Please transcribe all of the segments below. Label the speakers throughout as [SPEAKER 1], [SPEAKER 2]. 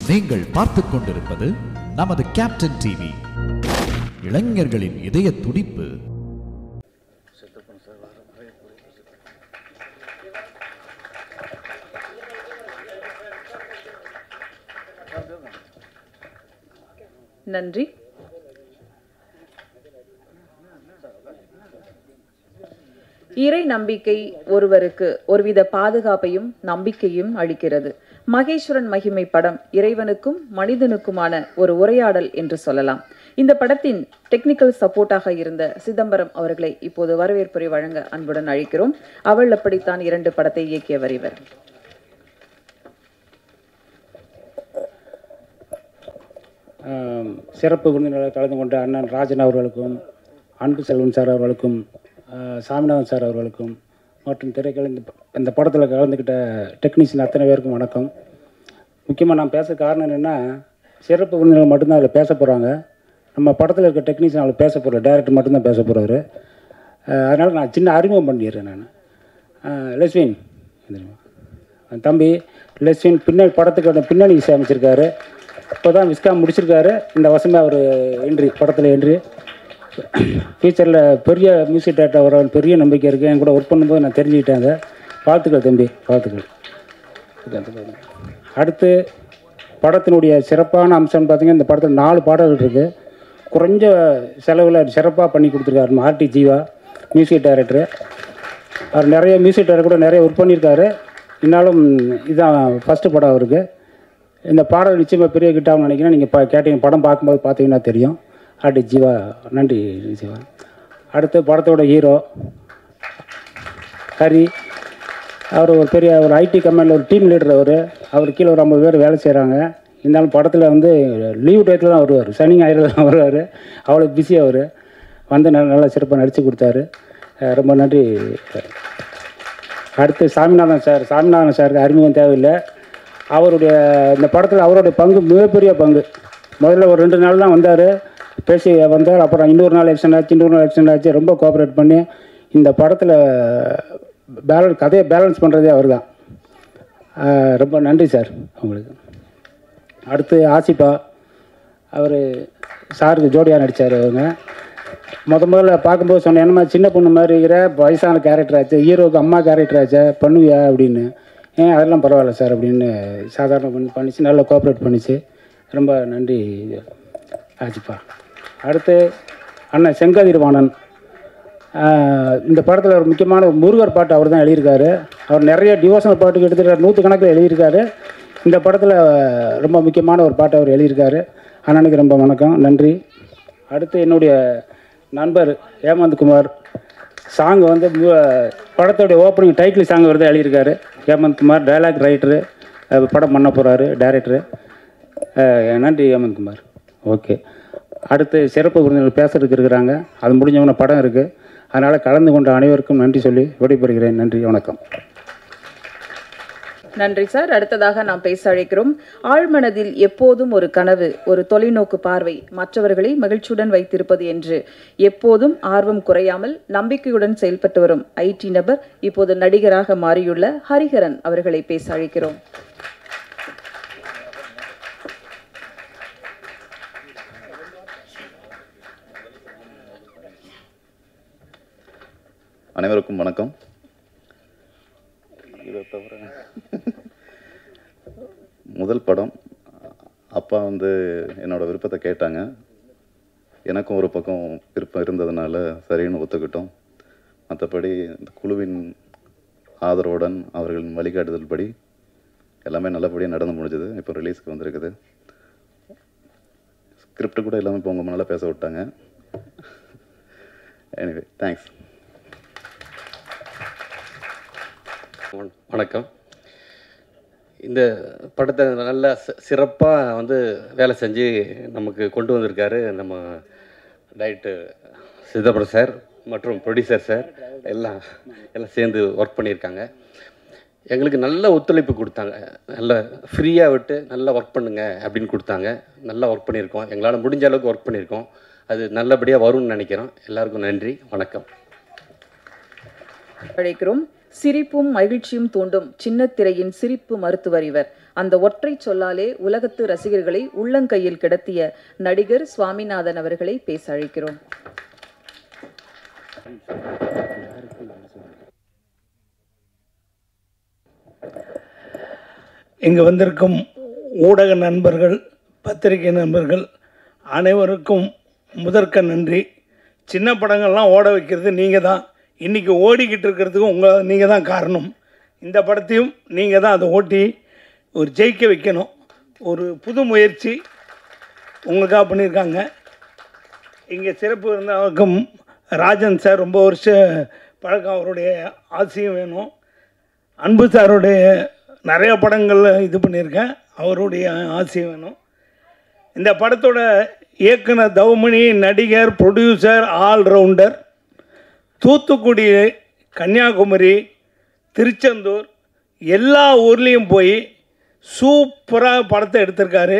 [SPEAKER 1] நீங்கள் பார்த்துக் கொண்டிருப்பது நமது கேப்டன் டிவி. இளைஞர்களின் இதய துடிப்பு.
[SPEAKER 2] நன்றி. இறை நம்பிக்கை ஒருவருக்கு ஒருவித பாதுகாப்பையும் நம்பிக்கையும் அளிக்கிறது. மகேஸ்வரன் மகிமை படம் இறைவனுக்கும் மனிதனுக்குமான ஒரு உரையாடல் என்று சொல்லலாம். இந்த படத்தின் டெக்னிக்கல் சப்போர்ட்டாக இருந்த சிதம்பரம் அவர்களை இப்போது வரவேற்புரை வழங்க அன்புடன் அழைக்கிறோம். அவள் அப்படித்தான் 2 படத்தை இயக்கியவர் இவர்.
[SPEAKER 3] சிறப்பு விருந்தினர்கள் கலந்து கொண்ட அண்ணன் ராஜன் அவர்களுக்கும், அன்பு செல்வன் சார் அவர்களுக்கும், சாமிநாதன் சார் அவர்களுக்கும் மற்றும் திரைக்கலை இந்த படத்தில் கலந்துக்கிட்ட டெக்னீஷியன் அத்தனை பேருக்கும் வணக்கம். முக்கியமாக நான் பேச காரணம் என்னென்னா, சிறப்பு விருந்தினர்கள் மட்டும்தான் அதில் பேச போகிறாங்க. நம்ம படத்தில் இருக்க டெக்னீஷியன் அவளை பேச போகிறார், டைரக்டர் மட்டும்தான் பேச போகிறாரு. அதனால் நான் சின்ன அறிமுகம் பண்ணிடுறேன். நான் லெஸ்வின் தம்பி லெஸ்வின் பின்னாடி படத்துக்கு பின்னணி இசை அமைச்சிருக்காரு. இப்போ தான் விஸ்காம் முடிச்சிருக்காரு. இந்த வருஷமே அவர் என்ட்ரி படத்தில் என்ட்ரி. ஃபியூச்சரில் பெரிய மியூசிக் டேரக்டர் வர பெரிய நம்பிக்கை இருக்குது. என் கூட ஒர்க் பண்ணும்போது நான் தெரிஞ்சுக்கிட்டேன். வாழ்த்துக்கள் தம்பி, வாழ்த்துக்கள். அடுத்து படத்தினுடைய சிறப்பான அம்சம்னு பார்த்தீங்கன்னா, இந்த படத்தில் 4 பாடல்கள் இருக்குது. குறைஞ்ச செலவில் சிறப்பாக பண்ணி கொடுத்துருக்காரு ஆர்டி ஜீவா, மியூசிக் டைரக்டரு. அவர் நிறைய மியூசிக் டைரக்டர் கூட நிறைய ஒர்க் பண்ணியிருக்காரு. இருந்தாலும் இதுதான் ஃபஸ்ட்டு படம் அவருக்கு. இந்த பாடல் நிச்சயமாக பெரிய கிட்டாகும்னு நினைக்கிறேன். நீங்கள் கேட்டீங்க, படம் பார்க்கும்போது பார்த்தீங்கன்னா தெரியும். ஆர்டி ஜீவா, நன்றி ஜீவா. அடுத்து படத்தோட ஹீரோ ஹரி. அவர் ஒரு பெரிய ஒரு ஐடி கம்பெனியில் ஒரு டீம் லீடர். அவர் கீழே ஒரு 50 பேர் வேலை செய்கிறாங்க. இருந்தாலும் படத்தில் லீவ் டயத்தில் தான் வருவார், சனி ஞாயிறு தான் வருவார். அவ்வளோ பிஸி அவர். நல்லா சிறப்பாக நடித்து கொடுத்தாரு. ரொம்ப நன்றி. அடுத்து சாமிநாதன் சாருக்கு அறிமுகம் தேவையில்லை. அவருடைய இந்த படத்தில் அவருடைய பங்கு மிகப்பெரிய பங்கு. முதல்ல ஒரு 2 நாள் தான் வந்தார், பேசி வந்தார். அப்புறம் இன்னொரு நாள் எக்ஸ்டெண்ட் ஆச்சு. ரொம்ப கோஆப்ரேட் பண்ணி இந்த படத்தில் கதையை பேலன்ஸ் பண்ணுறதே அவர் தான். ரொம்ப நன்றி சார் உங்களுக்கு. அடுத்து ஆசிஃபா, அவர் சாருக்கு ஜோடியாக நடித்தார். அவங்க முதல்ல பார்க்கும்போது சொன்னேன், என்னம்மா சின்ன பொண்ணு மாதிரி இருக்கிற, வயசான கேரக்டர் ஆச்சு, ஹீரோவுக்கு அம்மா கேரக்டர் ஆச்சா, பண்ணுவியா அப்படின்னு. அதெல்லாம் பரவாயில்ல சார் அப்படின்னு சாதாரண பண்ணிச்சு. நல்லா கோஆப்ரேட் பண்ணிச்சு. ரொம்ப நன்றி ஆசிஃபா. அடுத்து அண்ணன் செங்கதிர்வாணன். இந்த படத்தில் ஒரு முக்கியமான ஒரு முருகர் பாட்டு அவர் தான் எழுதியிருக்காரு. அவர் நிறைய டிவோஷனல் பாட்டுக்கு எடுத்துகிட்டு 100 கணக்கில் எழுதியிருக்காரு. இந்த படத்தில் ரொம்ப முக்கியமான ஒரு பாட்டு அவர் எழுதியிருக்காரு. அண்ணனுக்கு ரொம்ப வணக்கம், நன்றி. அடுத்து என்னுடைய நண்பர் ஹேமந்த் குமார். சாங் படத்தோடைய ஓப்பனிங் டைட்டில் சாங் தான் எழுதியிருக்காரு. ஹேமந்த் குமார் டைலாக் ரைட்டரு, படம் பண்ண போகிறாரு டைரக்டரு. நன்றி ஹேமந்த் குமார். ஓகே. அடுத்து சிறப்பு விருந்தினர் பேசுறதுக்கு இருக்கிறாங்க. அது முடிஞ்சவன படம் இருக்குது. அதனால் கலந்து கொண்ட அனைவருக்கும் நன்றி சொல்லி விடைபெறுகிறேன். நன்றி, வணக்கம்.
[SPEAKER 2] நன்றி சார். அடுத்ததாக நாம் பேச அழைக்கிறோம். ஆழ்மனதில் எப்போதும் ஒரு கனவு, ஒரு தொலைநோக்கு பார்வை, மற்றவர்களை மகிழ்ச்சியுடன் வைத்திருப்பது என்று எப்போதும் ஆர்வம் குறையாமல் நம்பிக்கையுடன் செயல்பட்டு வரும் ஐடி நபர், இப்போது நடிகராக மாறியுள்ள ஹரிஹரன் அவர்களை பேச அழைக்கிறோம்.
[SPEAKER 4] அனைவருக்கும் வணக்கம். இதை தவிர முதல் படம் அப்பா என்னோடய விருப்பத்தை கேட்டாங்க. எனக்கும் ஒரு பக்கம் விருப்பம் இருந்ததுனால சரின்னு ஒத்துக்கிட்டோம். மற்றபடி இந்த குழுவின் ஆதரவுடன் அவர்களின் வழிகாட்டுதல் படி எல்லாமே நல்லபடியாக நடந்து முடிஞ்சது. இப்போ ரிலீஸ்க்கு வந்திருக்குது. ஸ்கிரிப்ட் கூட எல்லாமே இப்போ உங்கள் முன்னால் பேச விட்டாங்க. Anyway, thanks.
[SPEAKER 5] வணக்கம். இந்த படத்தை நல்லா சிறப்பாக வேலை செஞ்சு நமக்கு கொண்டு வந்திருக்காரு நம்ம டைரக்டர் சிதம்பரம் சார் மற்றும் ப்ரொடியூசர் சார். எல்லாம் சேர்ந்து ஒர்க் பண்ணியிருக்காங்க. எங்களுக்கு நல்ல ஒத்துழைப்பு கொடுத்தாங்க. நல்ல ஃப்ரீயாக விட்டு நல்லா ஒர்க் பண்ணுங்க அப்படின்னு கொடுத்தாங்க. நல்லா ஒர்க் பண்ணியிருக்கோம். எங்களால் முடிஞ்ச அளவுக்கு ஒர்க் பண்ணியிருக்கோம். அது நல்லபடியாக வரும்னு நினைக்கிறோம். எல்லாருக்கும் நன்றி, வணக்கம்.
[SPEAKER 2] அழைக்கிறோம் சிரிப்பும் மகிழ்ச்சியும் தூண்டும் சின்னத்திரையின் சிரிப்பு மருத்துவர் இவர். அந்த ஒற்றை சொல்லாலே உலகத்து ரசிகர்களை உள்ளங்கையில் கிடத்திய நடிகர் சுவாமிநாதன் அவர்களை பேச அழைக்கிறோம்.
[SPEAKER 6] இங்கு வந்திருக்கும் ஊடக நண்பர்கள், பத்திரிகை நண்பர்கள் அனைவருக்கும் முதற்க நன்றி. சின்ன படங்கள்லாம் ஓட வைக்கிறது நீங்கள் தான். இன்றைக்கி ஓடிக்கிட்டு இருக்கிறதுக்கும் நீங்கள் தான் காரணம். இந்த படத்தையும் நீங்கள் தான் அதை ஓட்டி ஒரு ஜெயிக்க வைக்கணும். ஒரு புது முயற்சி உங்களுக்காக பண்ணியிருக்காங்க. இங்கே சிறப்பு இருந்தாலும் ராஜன் சார் ரொம்ப வருஷம் பழக்கம், அவருடைய ஆசையும் வேணும். அன்பு சாருடைய நிறைய படங்களில் இது பண்ணியிருக்கேன், அவருடைய ஆசையும் வேணும். இந்த படத்தோட இயக்குனர் தவமணி, நடிகர், ப்ரொடியூசர், ஆல்ரவுண்டர். தூத்துக்குடி, கன்னியாகுமரி, திருச்செந்தூர் எல்லா ஊர்லேயும் போய் சூப்பராக படத்தை எடுத்திருக்காரு.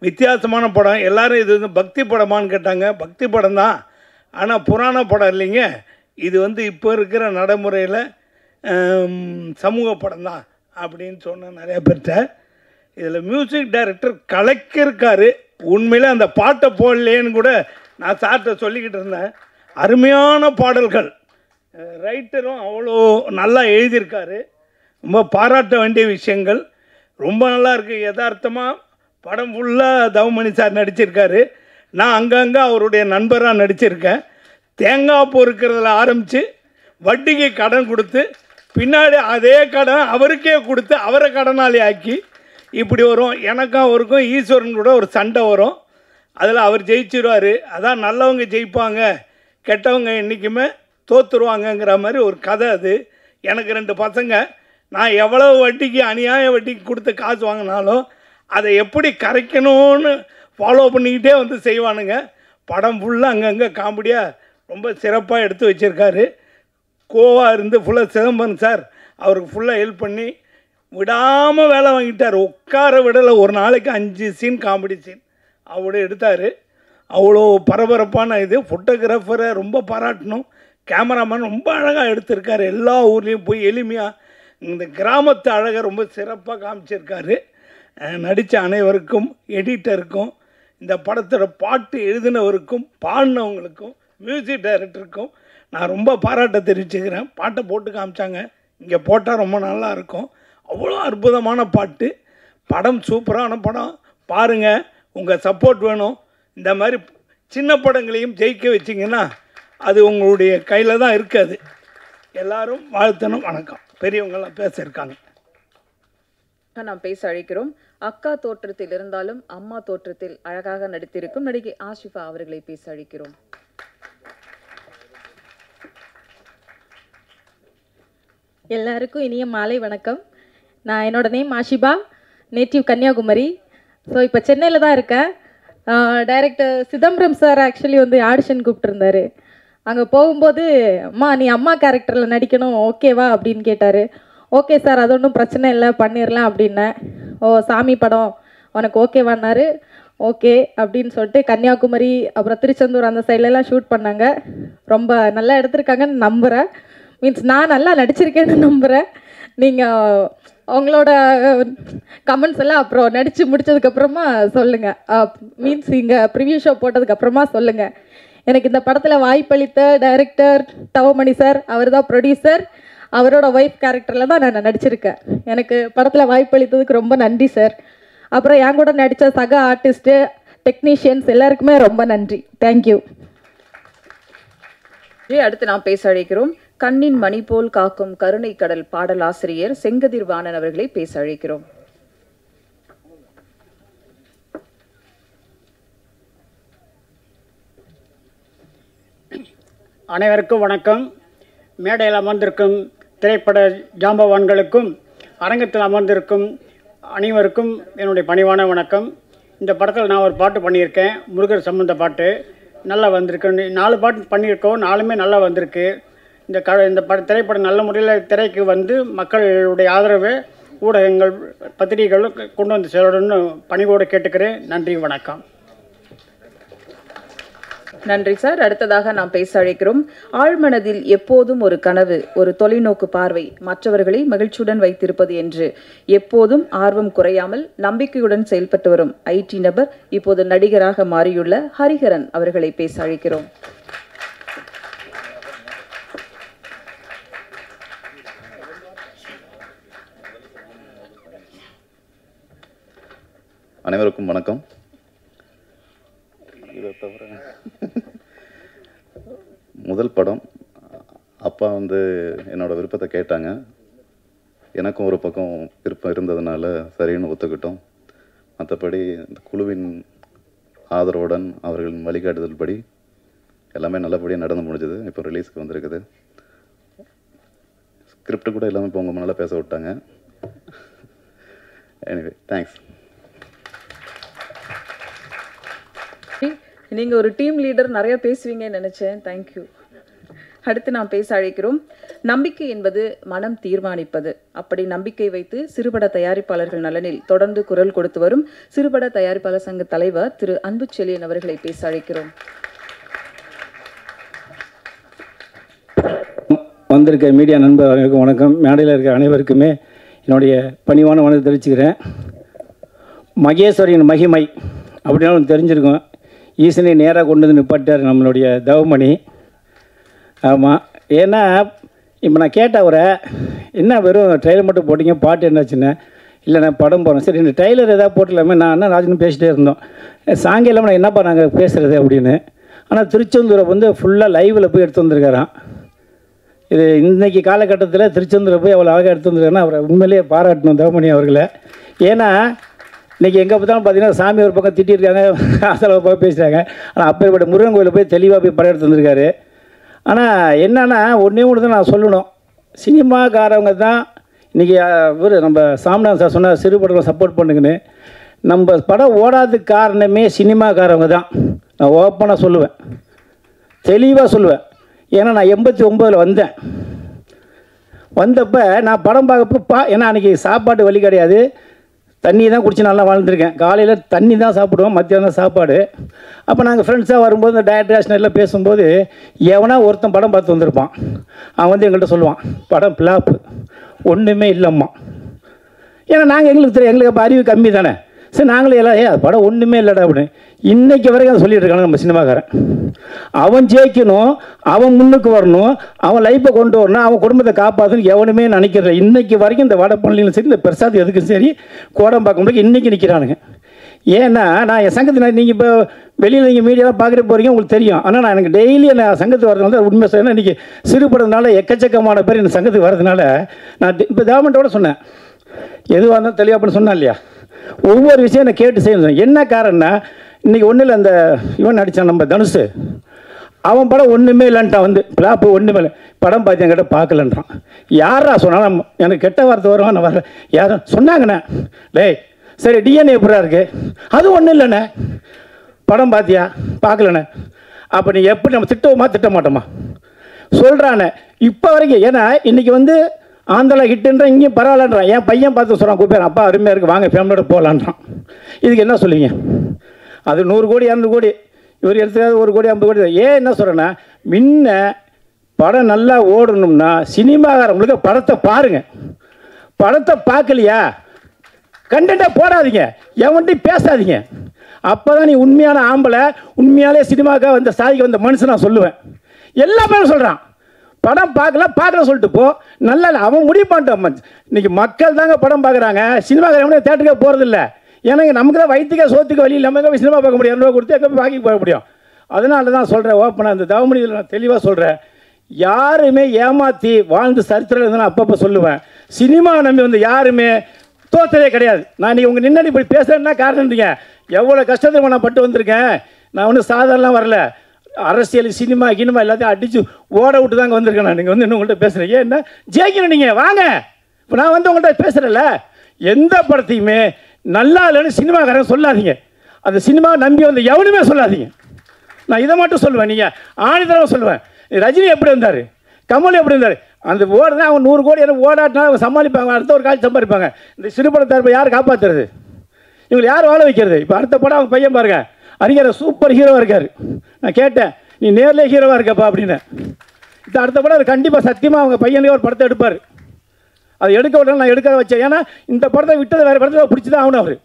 [SPEAKER 6] வித்தியாசமான படம். எல்லோரும் இது வந்து பக்தி படமானு கேட்டாங்க. பக்தி படம் தான், ஆனால் புராண படம் இல்லைங்க. இது வந்து இப்போ இருக்கிற நடைமுறையில் சமூக படம் தான் அப்படின்னு சொன்ன நிறைய பேர்கிட்ட. இதில் மியூசிக் டைரக்டர் கலக்கியிருக்காரு. உண்மையிலே அந்த பாட்டை போடலேன்னு கூட நான் சார்கிட்ட சொல்லிக்கிட்டு இருந்தேன். அருமையான பாடல்கள். ரைட்டரும் அவ்வளோ நல்லா எழுதியிருக்காரு. ரொம்ப பாராட்ட வேண்டிய விஷயங்கள். ரொம்ப நல்லா இருக்குது. யதார்த்தமாக படம் ஃபுல்லாக தவமணி சார் நடிச்சிருக்காரு. நான் அங்கங்கே அவருடைய நண்பராக நடிச்சிருக்கேன். தேங்காய் பொறுக்கிறதுல ஆரம்பித்து வட்டிக்கு கடன் கொடுத்து பின்னாடி அதே கடன் அவருக்கே கொடுத்து அவரை கடனாளி ஆக்கி இப்படி வரும். எனக்கும் அவருக்கும் ஈஸ்வரன் கூட ஒரு சண்டை வரும். அதில் அவர் ஜெயிச்சிருவார். அதான் நல்லவங்க ஜெயிப்பாங்க, கெட்டவங்க என்றைக்குமே தோற்றுருவாங்கங்கிற மாதிரி ஒரு கதை அது. எனக்கு 2 பசங்க. நான் எவ்வளவு வட்டிக்கு அநியாய வட்டிக்கு கொடுத்து காசு வாங்கினாலும் அதை எப்படி கரைக்கணும்னு ஃபாலோ பண்ணிக்கிட்டே வந்து செய்வானுங்க. படம் ஃபுல்லாக அங்கங்கே காமெடியாக ரொம்ப சிறப்பாக எடுத்து வச்சுருக்காரு. கோவா இருந்து ஃபுல்லாக சிதம்பரம் சார் அவருக்கு ஃபுல்லாக ஹெல்ப் பண்ணி விடாமல் வேலை வாங்கிட்டார். உட்கார விடலை. ஒரு நாளைக்கு 5 சீன் காமெடி சீன் அவரோட எடுத்தார். அவ்வளோ பரபரப்பான இது. ஃபோட்டோகிராஃபரை ரொம்ப பாராட்டணும். கேமராமேன் ரொம்ப அழகாக எடுத்திருக்காரு. எல்லா ஊர்லேயும் போய் எளிமையாக இந்த கிராமத்து அழகை ரொம்ப சிறப்பாக காமிச்சிருக்காரு. நடித்த அனைவருக்கும், எடிட்டருக்கும், இந்த படத்தோட பாட்டு எழுதினவருக்கும், பாடினவங்களுக்கும், மியூசிக் டைரக்டருக்கும் நான் ரொம்ப பாராட்ட தெரிவிச்சுக்கிறேன். பாட்டை போட்டு காமிச்சாங்க. இங்கே போட்டால் ரொம்ப நல்லாயிருக்கும். அவ்வளோ அற்புதமான பாட்டு. படம் சூப்பரான படம். பாருங்கள். உங்கள் சப்போர்ட் வேணும். இந்த மாதிரி சின்ன படங்களையும் ஜெயிக்க வச்சிங்கன்னா அது உங்களுடைய கையில் தான் இருக்காது. எல்லாரும் வாழ்த்தணும். வணக்கம். பெரியவங்களாம் பேச இருக்காங்க.
[SPEAKER 2] நாம் பேச அழைக்கிறோம். அக்கா தோற்றத்தில் இருந்தாலும் அம்மா தோற்றத்தில் அழகாக நடித்திருக்கும் நடிகை ஆஷிஃபா அவர்களை பேச அழைக்கிறோம்.
[SPEAKER 7] எல்லாருக்கும் இனிய மாலை வணக்கம். நான் என்னோட name Ashifa, native Kanyakumari. So இப்போ சென்னையில் தான் இருக்கேன். டைரக்டர் சிதம்பரம் சார் ஆக்சுவலி வந்து ஆடிஷன் கூப்பிட்டுருந்தாரு. அங்கே போகும்போது அம்மா நீ அம்மா கேரக்டரில் நடிக்கணும் ஓகேவா அப்படின்னு கேட்டார். ஓகே சார், அது ஒன்றும் பிரச்சனை இல்லை, பண்ணிடலாம் அப்படின்னேன். ஓ சாமி படம் உனக்கு ஓகேவான்னாரு. ஓகே அப்படின்னு சொல்லிட்டு கன்னியாகுமரி அப்புறம் திருச்செந்தூர் அந்த சைட்லலாம் ஷூட் பண்ணாங்க. ரொம்ப நல்லா எடுத்திருக்காங்கன்னு நம்புகிறேன். மீன்ஸ் நான் நல்லா நடிச்சிருக்கேன்னு நம்புகிறேன். நீங்கள் உங்களோட கமெண்ட்ஸ் எல்லாம் அப்புறம் நடித்து முடித்ததுக்கப்புறமா சொல்லுங்கள். மீன்ஸ் இங்கே ப்ரிவியூ ஷோ போட்டதுக்கப்புறமா சொல்லுங்கள். எனக்கு இந்த படத்தில் வாய்ப்பளித்த டைரக்டர் தவமணி சார், அவர் தான் ப்ரொடியூசர். அவரோட ஒய்ஃப் கேரக்டரில் தான் நான் நடிச்சிருக்கேன். எனக்கு படத்தில் வாய்ப்பளித்ததுக்கு ரொம்ப நன்றி சார். அப்புறம் என் கூட நடித்த சக ஆர்டிஸ்ட்டு, டெக்னீஷியன்ஸ் எல்லாருக்குமே ரொம்ப நன்றி. தேங்க்யூ.
[SPEAKER 2] அடுத்து நாம் பேச அழைக்கிறோம். கண்ணின் மணி போல் காக்கும் கருணை கடல் பாடலாசிரியர் செங்கதிர் வாணன் அவர்களை பேச அழைக்கிறோம்.
[SPEAKER 8] அனைவருக்கும் வணக்கம். மேடையில் அமர்ந்திருக்கும் திரைப்பட ஜாம்பவான்களுக்கும் அரங்கத்தில் அமர்ந்திருக்கும் அனைவருக்கும் என்னுடைய பணிவான வணக்கம். இந்த படத்தில் நான் ஒரு பாட்டு பண்ணியிருக்கேன், முருகர் சம்பந்த பாட்டு. நல்லா வந்திருக்கு. 4 பாட்டு பண்ணியிருக்கோம், 4மே நல்லா வந்திருக்கு. இந்த திரைப்படம் நல்ல முறையில் திரைக்கு வந்து மக்களுடைய ஆதரவை ஊடகங்கள், பத்திரிகைகள் கொண்டு வந்து சேரணும்னு பணிவோடு கேட்டுக்கிறேன். நன்றி, வணக்கம்.
[SPEAKER 2] நன்றி சார். அடுத்ததாக நாம் பேச அழைக்கிறோம். ஆழ்மனதில் எப்போதும் ஒரு கனவு, ஒரு தொலைநோக்கு பார்வை, மற்றவர்களை மகிழ்ச்சியுடன் வைத்திருப்பது என்று எப்போதும் ஆர்வம் குறையாமல் நம்பிக்கையுடன் செயல்பட்டு வரும் ஐடி நபர், இப்போது நடிகராக மாறியுள்ள ஹரிஹரன் அவர்களை பேச அழைக்கிறோம்.
[SPEAKER 4] அனைவருக்கும் வணக்கம். இதை தவிர முதல் படம் அப்பா வந்து என்னோட விருப்பத்தை கேட்டாங்க. எனக்கும் ஒரு பக்கம் விருப்பம் இருந்ததுனால சரின்னு ஒத்துக்கிட்டோம். மற்றபடி இந்த குழுவின் ஆதரவுடன் அவர்களின் வழிகாட்டுதல் படி எல்லாமே நல்லபடியாக நடந்து முடிஞ்சது. இப்போ ரிலீஸ்க்கு வந்திருக்குது. ஸ்கிரிப்ட் கூட எல்லாமே இப்போ உங்கள் முன்னால் பேச விட்டாங்க. Anyway thanks.
[SPEAKER 2] நீங்க ஒரு டீம் லீடர், நிறைய பேசுவீங்கன்னு நினைச்சேன். தேங்க்யூ. அடுத்து நாம் பேச அழைக்கிறோம். நம்பிக்கை என்பது மனம் தீர்மானிப்பது. அப்படி நம்பிக்கை வைத்து சிறுபட தயாரிப்பாளர்கள் நலனில் தொடர்ந்து குரல் கொடுத்து வரும் சிறுபட தயாரிப்பாளர் சங்க தலைவர் திரு அன்புச்செழியன் அவர்களை பேச அழைக்கிறோம்.
[SPEAKER 3] வந்திருக்க மீடியா நண்பர்களுக்கும் வணக்கம். மேடையில் இருக்க அனைவருக்குமே என்னுடைய பணிவான வணக்கம் தெரிவிச்சுக்கிறேன். மகேஸ்வரியின் மகிமை அப்படின்னாலும் தெரிஞ்சிருக்கும். ஈசனை நேராக கொண்டு வந்து நிப்பாட்டார் நம்மளுடைய தவமணி. ஆமாம், ஏன்னா இப்போ நான் கேட்ட அவரை, என்ன வெறும் ட்ரெயிலர் மட்டும் போட்டிங்க, பாட்டு என்னாச்சுன்னு. இல்லை நான் படம் போகிறேன். சரி, இந்த ட்ரெய்லர் எதாவது போட்டுலாமே, நான் அண்ணா ராஜனும் பேசிகிட்டே இருந்தோம். சாங் இல்லாமல் நான் என்னப்பா நாங்கள் பேசுகிறது அப்படின்னு. ஆனால் திருச்செந்தூரை வந்து ஃபுல்லாக லைவில் போய் எடுத்து வந்திருக்காராம். இது இன்றைக்கி காலகட்டத்தில் திருச்செந்தூரை போய் அவ்வளோ அழகாக எடுத்து வந்திருக்காருன்னா அவரை உண்மையிலேயே பாராட்டணும் தவமணி அவர்களை. ஏன்னா இன்றைக்கி எங்கே பார்த்தாலும் பார்த்தீங்கன்னா சாமி ஒரு பக்கம் திட்டிருக்காங்க, அதில் ஒரு பக்கம் பேசுகிறாங்க. ஆனால் அப்பேற்பட்ட முருகன் கோயிலில் போய் தெளிவாக போய் படம் எடுத்து வந்திருக்காரு. ஆனால் என்னென்னா ஒன்றே ஒன்று தான் நான் சொல்லணும். சினிமாக்காரவங்க தான் இன்றைக்கி இவர் நம்ம சாமிநாதன் சார் சொன்னார் சிறுபடங்களை சப்போர்ட் பண்ணுங்கன்னு. நம்ம படம் ஓடாததுக்கு காரணமே சினிமாக்காரவங்க தான். நான் ஓப்பனாக சொல்லுவேன், தெளிவாக சொல்லுவேன். ஏன்னா நான் 89 வந்தேன். வந்தப்போ நான் படம் பார்க்கப்போ ஏன்னா அன்றைக்கி சாப்பாட்டு வழி கிடையாது, தண்ணி தான் குடிச்சு நல்லா வாழ்ந்துருக்கேன். காலையில் தண்ணி தான் சாப்பிடுவோம், மத்தியானம் தான் சாப்பாடு. அப்போ நாங்கள் ஃப்ரெண்ட்ஸாக வரும்போது இந்த டயட் எல்லாம் பேசும்போது எவனா ஒருத்தன் படம் பார்த்து வந்திருப்பான். அவன் வந்து எங்கள்கிட்ட சொல்லுவான், படம் ஃப்ளாப்பு, ஒன்றுமே இல்லைம்மா. ஏன்னா நாங்கள் எங்களுக்கு தெரியும், எங்களுக்கு அப்போ அறிவு கம்மி தானே. சரி நாங்களே எல்லாம் படம் ஒன்றுமே இல்லைடா அப்படின்னு. இன்றைக்கி வரைக்கும் அதை சொல்லிட்டு இருக்காங்க நம்ம சினிமாக்காரன். அவன் ஜெயிக்கணும், அவன் முன்னுக்கு வரணும், அவன் லைஃப்பை கொண்டு வரணும், அவன் குடும்பத்தை காப்பாற்றணும் எவனுமே நினைக்கிறேன். இன்றைக்கி வரைக்கும் இந்த வடப்பள்ளியிலும் சரி, இந்த பிரசாத் எதுக்கும் சரி, கோடம்பாக்கம் முடியும் இன்றைக்கி நிற்கிறானுங்க. ஏன்னா நான் என் சங்கத்தில் நீங்கள் இப்போ வெளியில் நீங்கள் மீடியாலாம் பார்க்குற போகிறீங்க, உங்களுக்கு தெரியும். ஆனால் நான் எனக்கு டெய்லி நான் சங்கத்துக்கு வரதுனால தான் உண்மை சொன்னேன். இன்றைக்கி சிறுபடம்னால எக்கச்சக்கமான பேர் இந்த சங்கத்துக்கு வரதுனால நான் இப்போ கவர்மெண்ட்டோட சொன்னேன், எதுவாக இருந்தாலும் தெளிவாக அப்படின்னு சொன்னேன் இல்லையா. ஒவ்வொரு விஷயம் நான் கேட்டு செய்யணும். என்ன காரணம்னா இன்றைக்கி ஒன்றும் இல்லை, அந்த இவன் நடித்தான் நம்ம தனுஷ், அவன் படம் ஒன்றுமே இல்லைன்ட்டான். வந்து பிளாப்பு ஒன்றுமே இல்லை, படம் பார்த்து என்கிட்ட பார்க்கலன்றான். யாரா சொன்னாலும் எனக்கு கெட்ட வார்த்தை வருவான், நான் வரல. யாரும் சொன்னாங்கண்ணே, டேய் சரி டிஎன்ஏ எப்படா இருக்குது, அது ஒன்றும் இல்லைண்ணே, படம் பார்த்தியா பார்க்கலண்ணே. அப்போ நீ எப்படி நம்ம திட்டவோமா திட்ட மாட்டோமா சொல்கிறானே இப்போ வரைக்கும். ஏன்னா இன்றைக்கி வந்து ஆந்திரா ஹிட்டுன்ற இங்கேயும் பரவாயில்லன்றான். என் பையன் பார்த்து சொல்கிறான், கூப்பிடுறான், அப்பா அருமையாக இருக்குது, வாங்க ஃபேமிலியோட போகலான்றான். இதுக்கு என்ன சொல்லுவீங்க? அது 100 கோடி 200 கோடி, இவர் எடுத்துக்காது 1 கோடி 50 கோடி. ஏன் என்ன சொல்கிறேன்னா, முன்ன படம் நல்லா ஓடணும்னா சினிமாக்காரங்களுக்கு படத்தை பாருங்கள். படத்தை பார்க்கலையா கண்டென்ட்டாக போடாதீங்க, எவன்ட்டையும் பேசாதீங்க. அப்போ தான் நீ உண்மையான ஆம்பளை, உண்மையாலே சினிமாக்காக வந்த சாதிக்கு வந்த மனுஷன் நான் சொல்லுவேன். எல்லா பேரும் சொல்கிறான் படம் பார்க்கல சொல்லிட்டு போ, நல்லா அவன் முடிவு பண்ணிட்டான். இன்றைக்கி மக்கள் தாங்க படம் பார்க்குறாங்க, சினிமாக்காரங்க தேட்டருக்கே போகிறதில்ல. ஏன்னா நமக்கு தான் வயிற்றுக்கே சோத்துக்கு வழி இல்லாமல் சினிமா பார்க்க முடியும், 2 ரூபா கொடுத்து எங்கே போய் வாங்கி போக முடியும். அதனால தான் சொல்கிறேன் ஓப்பனாக, அந்த தவமணியில் நான் தெளிவாக சொல்கிறேன், யாருமே ஏமாற்றி வாழ்ந்து சரித்திரம் இருந்தாலும் அப்பப்போ சொல்லுவேன். சினிமா நம்பி வந்து யாருமே தோற்றதே கிடையாது. நான் இன்றைக்கி உங்கள் நின்னாடி இப்படி பேசுகிறேன்னா காரணம்ன்றீங்க, எவ்வளோ கஷ்டத்தை நான் பட்டு வந்திருக்கேன். நான் ஒன்றும் சாதாரணலாம் வரல, அரசியல் சினிமா கினிமா எல்லாத்தையும் அடித்து ஓட விட்டு தாங்க வந்திருக்கேன். நான் நீங்கள் வந்து இன்னும் உங்கள்கிட்ட பேசுகிறேன், ஏன்னா ஜெயிக்கணும் நீங்கள் வாங்க. இப்போ நான் வந்து உங்கள்கிட்ட பேசுகிறேன்ல, எந்த படத்தையுமே நல்லா இல்லைன்னு சினிமாக்காரன் சொல்லாதீங்க. அந்த சினிமாவை நம்பி வந்து எவனுமே சொல்லாதீங்க. நான் இதை மட்டும் சொல்லுவேன், நீங்கள் ஆணிதரமாக சொல்லுவேன். ரஜினி எப்படி இருந்தார், கமல் எப்படி இருந்தார், அந்த ஓடுனா அவங்க 100 கோடி எனக்கு ஓடாட்டினா அவங்க சமாளிப்பாங்க, அடுத்த ஒரு காட்சி சம்பாதிப்பாங்க. இந்த சிறுபட தரப்பை யார் காப்பாற்றுறது, இவங்களை யார் வாழ வைக்கிறது? இப்போ அடுத்த படம் அவங்க பையன் பாருங்க,
[SPEAKER 6] அறிஞர் சூப்பர் ஹீரோவாக இருக்கார். நான் கேட்டேன், நீ நேரில் ஹீரோவாக இருக்கப்பா அப்படின்னு. இது அடுத்த படம் அது கண்டிப்பாக சத்தியமாக அவங்க பையனுக்கு ஒரு படத்தை எடுப்பார். அது எடுக்க விட நான் எடுக்காத வச்சேன். ஏன்னா இந்த படத்தை விட்டது வேறு படத்தில் பிடிச்சி தான் ஆகணும். அவர்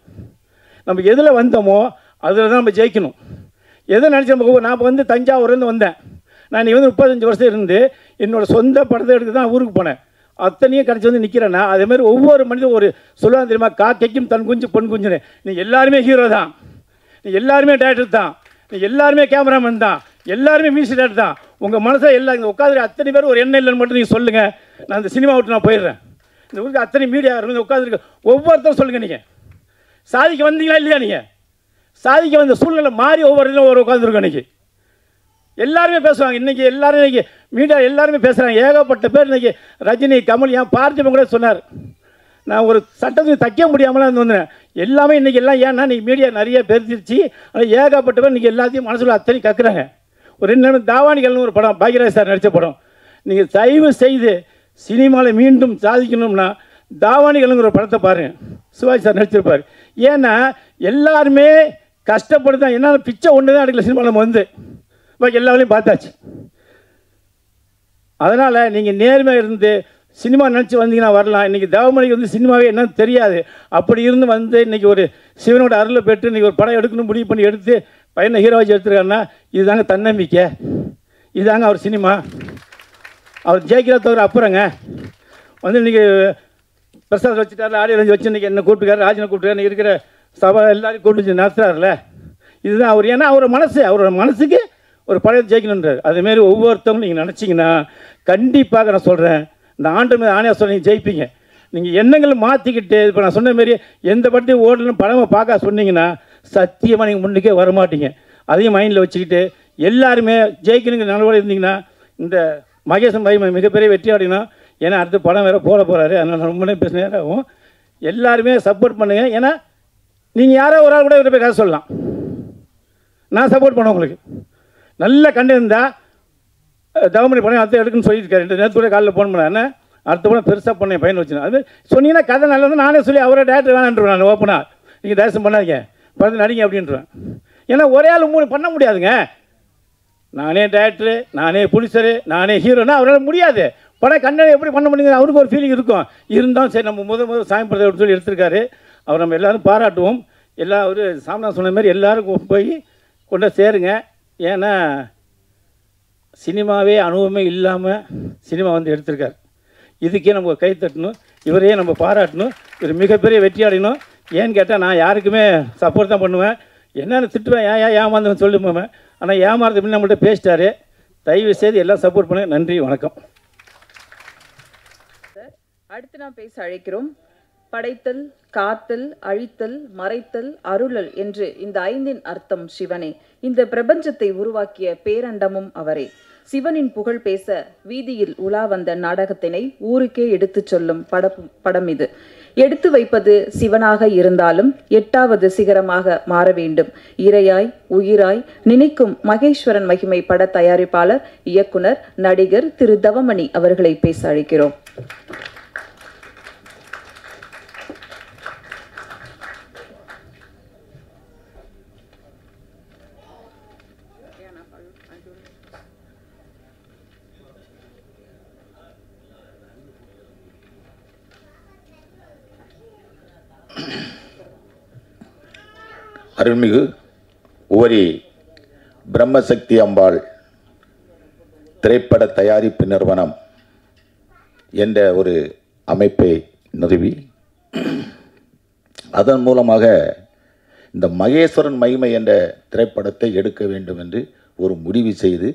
[SPEAKER 6] நம்ம எதில் வந்தோமோ அதில் தான் நம்ம ஜெயிக்கணும். எதை நினச்சி நம்ம நான் வந்து தஞ்சாவூர்லேருந்து வந்தேன். நான் நீ வந்து 35 வருஷம் இருந்து என்னோடய சொந்த படத்தை எடுக்க தான் ஊருக்கு போனேன். அத்தனையும் கிடச்சி வந்து நிற்கிறேன்னா அதேமாதிரி ஒவ்வொரு மனிதனும் ஒரு சொல்லுவாங்க தெரியுமா, காக்கைக்கும் தன் குஞ்சு பொன் குஞ்சுன்னு. நீ எல்லாருமே ஹீரோ தான், நீ எல்லாருமே டேரக்டர் தான், நீ எல்லாருமே கேமராமேன் தான், எல்லாருமே மியூசிக் டேரக்டர் தான். உங்கள் மனசில் எல்லாம் இங்கே உட்காந்து அத்தனை பேர் ஒரு எண்ணெய் இல்லைன்னு மட்டும் நீங்கள் சொல்லுங்கள். நான் இந்த சினிமா விட்டு நான் போயிடுறேன். இந்த ஊருக்கு அத்தனை மீடியா இருந்து உட்காந்துருக்க ஒவ்வொருத்தரும் சொல்லுங்கள். நீங்கள் சாதிக்க வந்தீங்களா இல்லையா? நீங்கள் சாதிக்க வந்த சூழ்நிலை மாறி ஒவ்வொரு இதிலும் ஒரு உட்காந்துருக்கோம். இன்றைக்கி எல்லாருமே பேசுவாங்க. இன்றைக்கி எல்லாரும் இன்றைக்கி மீடியா எல்லாருமே பேசுகிறாங்க. ஏகப்பட்ட பேர் இன்றைக்கி ரஜினி, கமல், ஏன் பார்த்திபன் கூட சொன்னார், நான் ஒரு சட்டத்துக்கு தைக்க முடியாமலாம் இருந்து வந்தேன். எல்லாமே இன்றைக்கி எல்லாம் ஏன்னா இன்றைக்கி மீடியா நிறைய பெருத்திருச்சு. ஆனால் ஏகப்பட்ட பேர் இன்றைக்கி எல்லாத்தையும் மனசில் அத்தனை கக்குறாங்க. ஒரு 2 நாள் தாவாணிகள்னு ஒரு படம், பாக்யராஜ் சார் நடித்த படம். நீங்கள் தயவு செய்து சினிமாவில் மீண்டும் சாதிக்கணும்னா தாவாணிகள்ங்கிற ஒரு படத்தை பாருங்கள். சிவாஜி சார் நடிச்சிருப்பார். ஏன்னா எல்லாருமே கஷ்டப்படுதான். என்ன பிச்சை ஒன்று தான் எடுக்கல சினிமாவில் நம்ம வந்து பாக்கி எல்லா வேலையும் பார்த்தாச்சு. அதனால் நீங்கள் நேர்மையாக இருந்து சினிமா நினச்சி வந்தீங்கன்னா வரலாம். இன்றைக்கி தேவமணிக்கு வந்து சினிமாவே என்னன்னு தெரியாது. அப்படி இருந்து வந்து இன்றைக்கி ஒரு சிவனோட அருளை பெற்று இன்றைக்கி ஒரு படம் எடுக்கணும் முடிவு பண்ணி எடுத்து பையனை ஹீரோ வச்சு எடுத்துருக்காருன்னா இதுதாங்க தன்னம்பிக்கை, இதுதாங்க அவர் சினிமா. அவர் ஜெயிக்கிறத தவிர அப்புறங்க வந்து இன்றைக்கி பிரசாத் வச்சுட்டாரு, ஆடியோ வச்சு இன்றைக்கி என்ன கூப்பிட்டுக்காரு, ராஜனை கூப்பிட்டுக்காரு, இருக்கிற சபா எல்லாரையும் கூப்பிட்டு நடத்துறாருல. இதுதான் அவர். ஏன்னா அவரோட மனசுக்கு ஒரு படம் ஜெயிக்கணுன்றார். அதேமாரி ஒவ்வொருத்தவங்களும் நீங்கள் நினச்சிங்கன்னா கண்டிப்பாக நான் சொல்கிறேன், இந்த ஆண்டு மீது ஆணையாக சொல்ல நீங்கள் ஜெயிப்பீங்க. நீங்கள் எண்ணங்களை மாற்றிக்கிட்டு இப்போ நான் சொன்ன மாரி எந்த படத்தையும் ஓடலன்னு படமை பார்க்க சொன்னீங்கன்னா சத்தியமாக நீங்கள் முன்னுக்கே வரமாட்டீங்க. அதையும் மைண்டில் வச்சுக்கிட்டு எல்லாருமே ஜெயிக்கணுங்கிற நிலவோடு இருந்தீங்கன்னா இந்த மகேசன் மகிமை மிகப்பெரிய வெற்றி அடையணும். ஏன்னா அடுத்த படம் வேறு போட போகிறாரு. அதனால் நான் ரொம்ப பேச நேரம் ஆகும். எல்லாருமே சப்போர்ட் பண்ணுங்கள். ஏன்னா நீங்கள் யாரோ ஒரு ஆள் கூட இவரை போய் கதை சொல்லலாம். நான் சப்போர்ட் பண்ணேன். உங்களுக்கு நல்ல கண்டு இருந்தால் தவமணி படம் அடுத்த எடுக்குன்னு சொல்லியிருக்காரு. 2 நேரத்தோட காலையில் ஃபோன் பண்ணேன். அடுத்த படம் பெருசாக பண்ணேன் பையன் வச்சுனேன். அது சொன்னீங்கன்னா கதை நல்லது நானே சொல்லி அவரை டேரக்டர் வேணான்ருவேன். நான் ஓப்பனாக நீங்கள் டேரக்ஷன் பண்ணாதீங்க, படத்தை நடிங்க அப்படின்றேன். ஏன்னா ஒரே ஆள் 3 பண்ண முடியாதுங்க. நானே டேரக்டரு, நானே ப்ரொடியூசரு, நானே ஹீரோனா அவரால் முடியாது. படம் கண்டனை எப்படி பண்ண முடியுங்க? அவருக்கு ஒரு ஃபீலிங் இருக்கும். இருந்தாலும் சரி நம்ம முதல் சாமி படத்தை சொல்லி எடுத்திருக்காரு. அவர் நம்ம எல்லோரும் பாராட்டுவோம். எல்லா ஒரு சாமினா சொன்ன மாதிரி எல்லோரும் போய் கொண்டு சேருங்க. ஏன்னா சினிமாவே அனுபவமே இல்லாமல் சினிமா வந்து எடுத்திருக்கார். இதுக்கே நம்ம கை தட்டணும், இவரையே நம்ம பாராட்டணும். இவர் மிகப்பெரிய வெற்றி அடையணும். ஏன்னு கேட்டால் நான் யாருக்குமே சப்போர்ட் தான் பண்ணுவேன். என்னென்னு திட்டுவேன், ஏமாந்தவன் சொல்லுவேன். ஆனால் ஏமாறதுக்கு முன்னாடி நம்மள்கிட்ட பேசிட்டாரு. தயவு செய்து எல்லாம் சப்போர்ட் பண்ணுங்க. நன்றி, வணக்கம்.
[SPEAKER 2] அடுத்து நாம் பேச அழைக்கிறோம். படைத்தல், காத்தல், அழித்தல், மறைத்தல், அருளல் என்று இந்த 5இன் அர்த்தம் சிவனே. இந்த பிரபஞ்சத்தை உருவாக்கிய பேரண்டமும் அவரே. சிவனின் புகழ் பேச வீதியில் உலா வந்த நாடகத்தினை ஊருக்கே எடுத்துச் சொல்லும் படம் இது. எடுத்து வைப்பது சிவனாக இருந்தாலும் 8வது சிகரமாக மாற வேண்டும். இறையாய் உயிராய் நினைக்கும் மகேஸ்வரன் மகிமை பட தயாரிப்பாளர், இயக்குனர், நடிகர் திரு தவமணி அவர்களை பேச அழைக்கிறோம்.
[SPEAKER 9] அருள்மிகு உவரி பிரம்மசக்தி அம்பாள் திரைப்பட தயாரிப்பு நிறுவனம் என்ற ஒரு அமைப்பை நிறுவி அதன் மூலமாக இந்த மகேஸ்வரன் மகிமை என்ற திரைப்படத்தை எடுக்க வேண்டும் என்று ஒரு முடிவு செய்து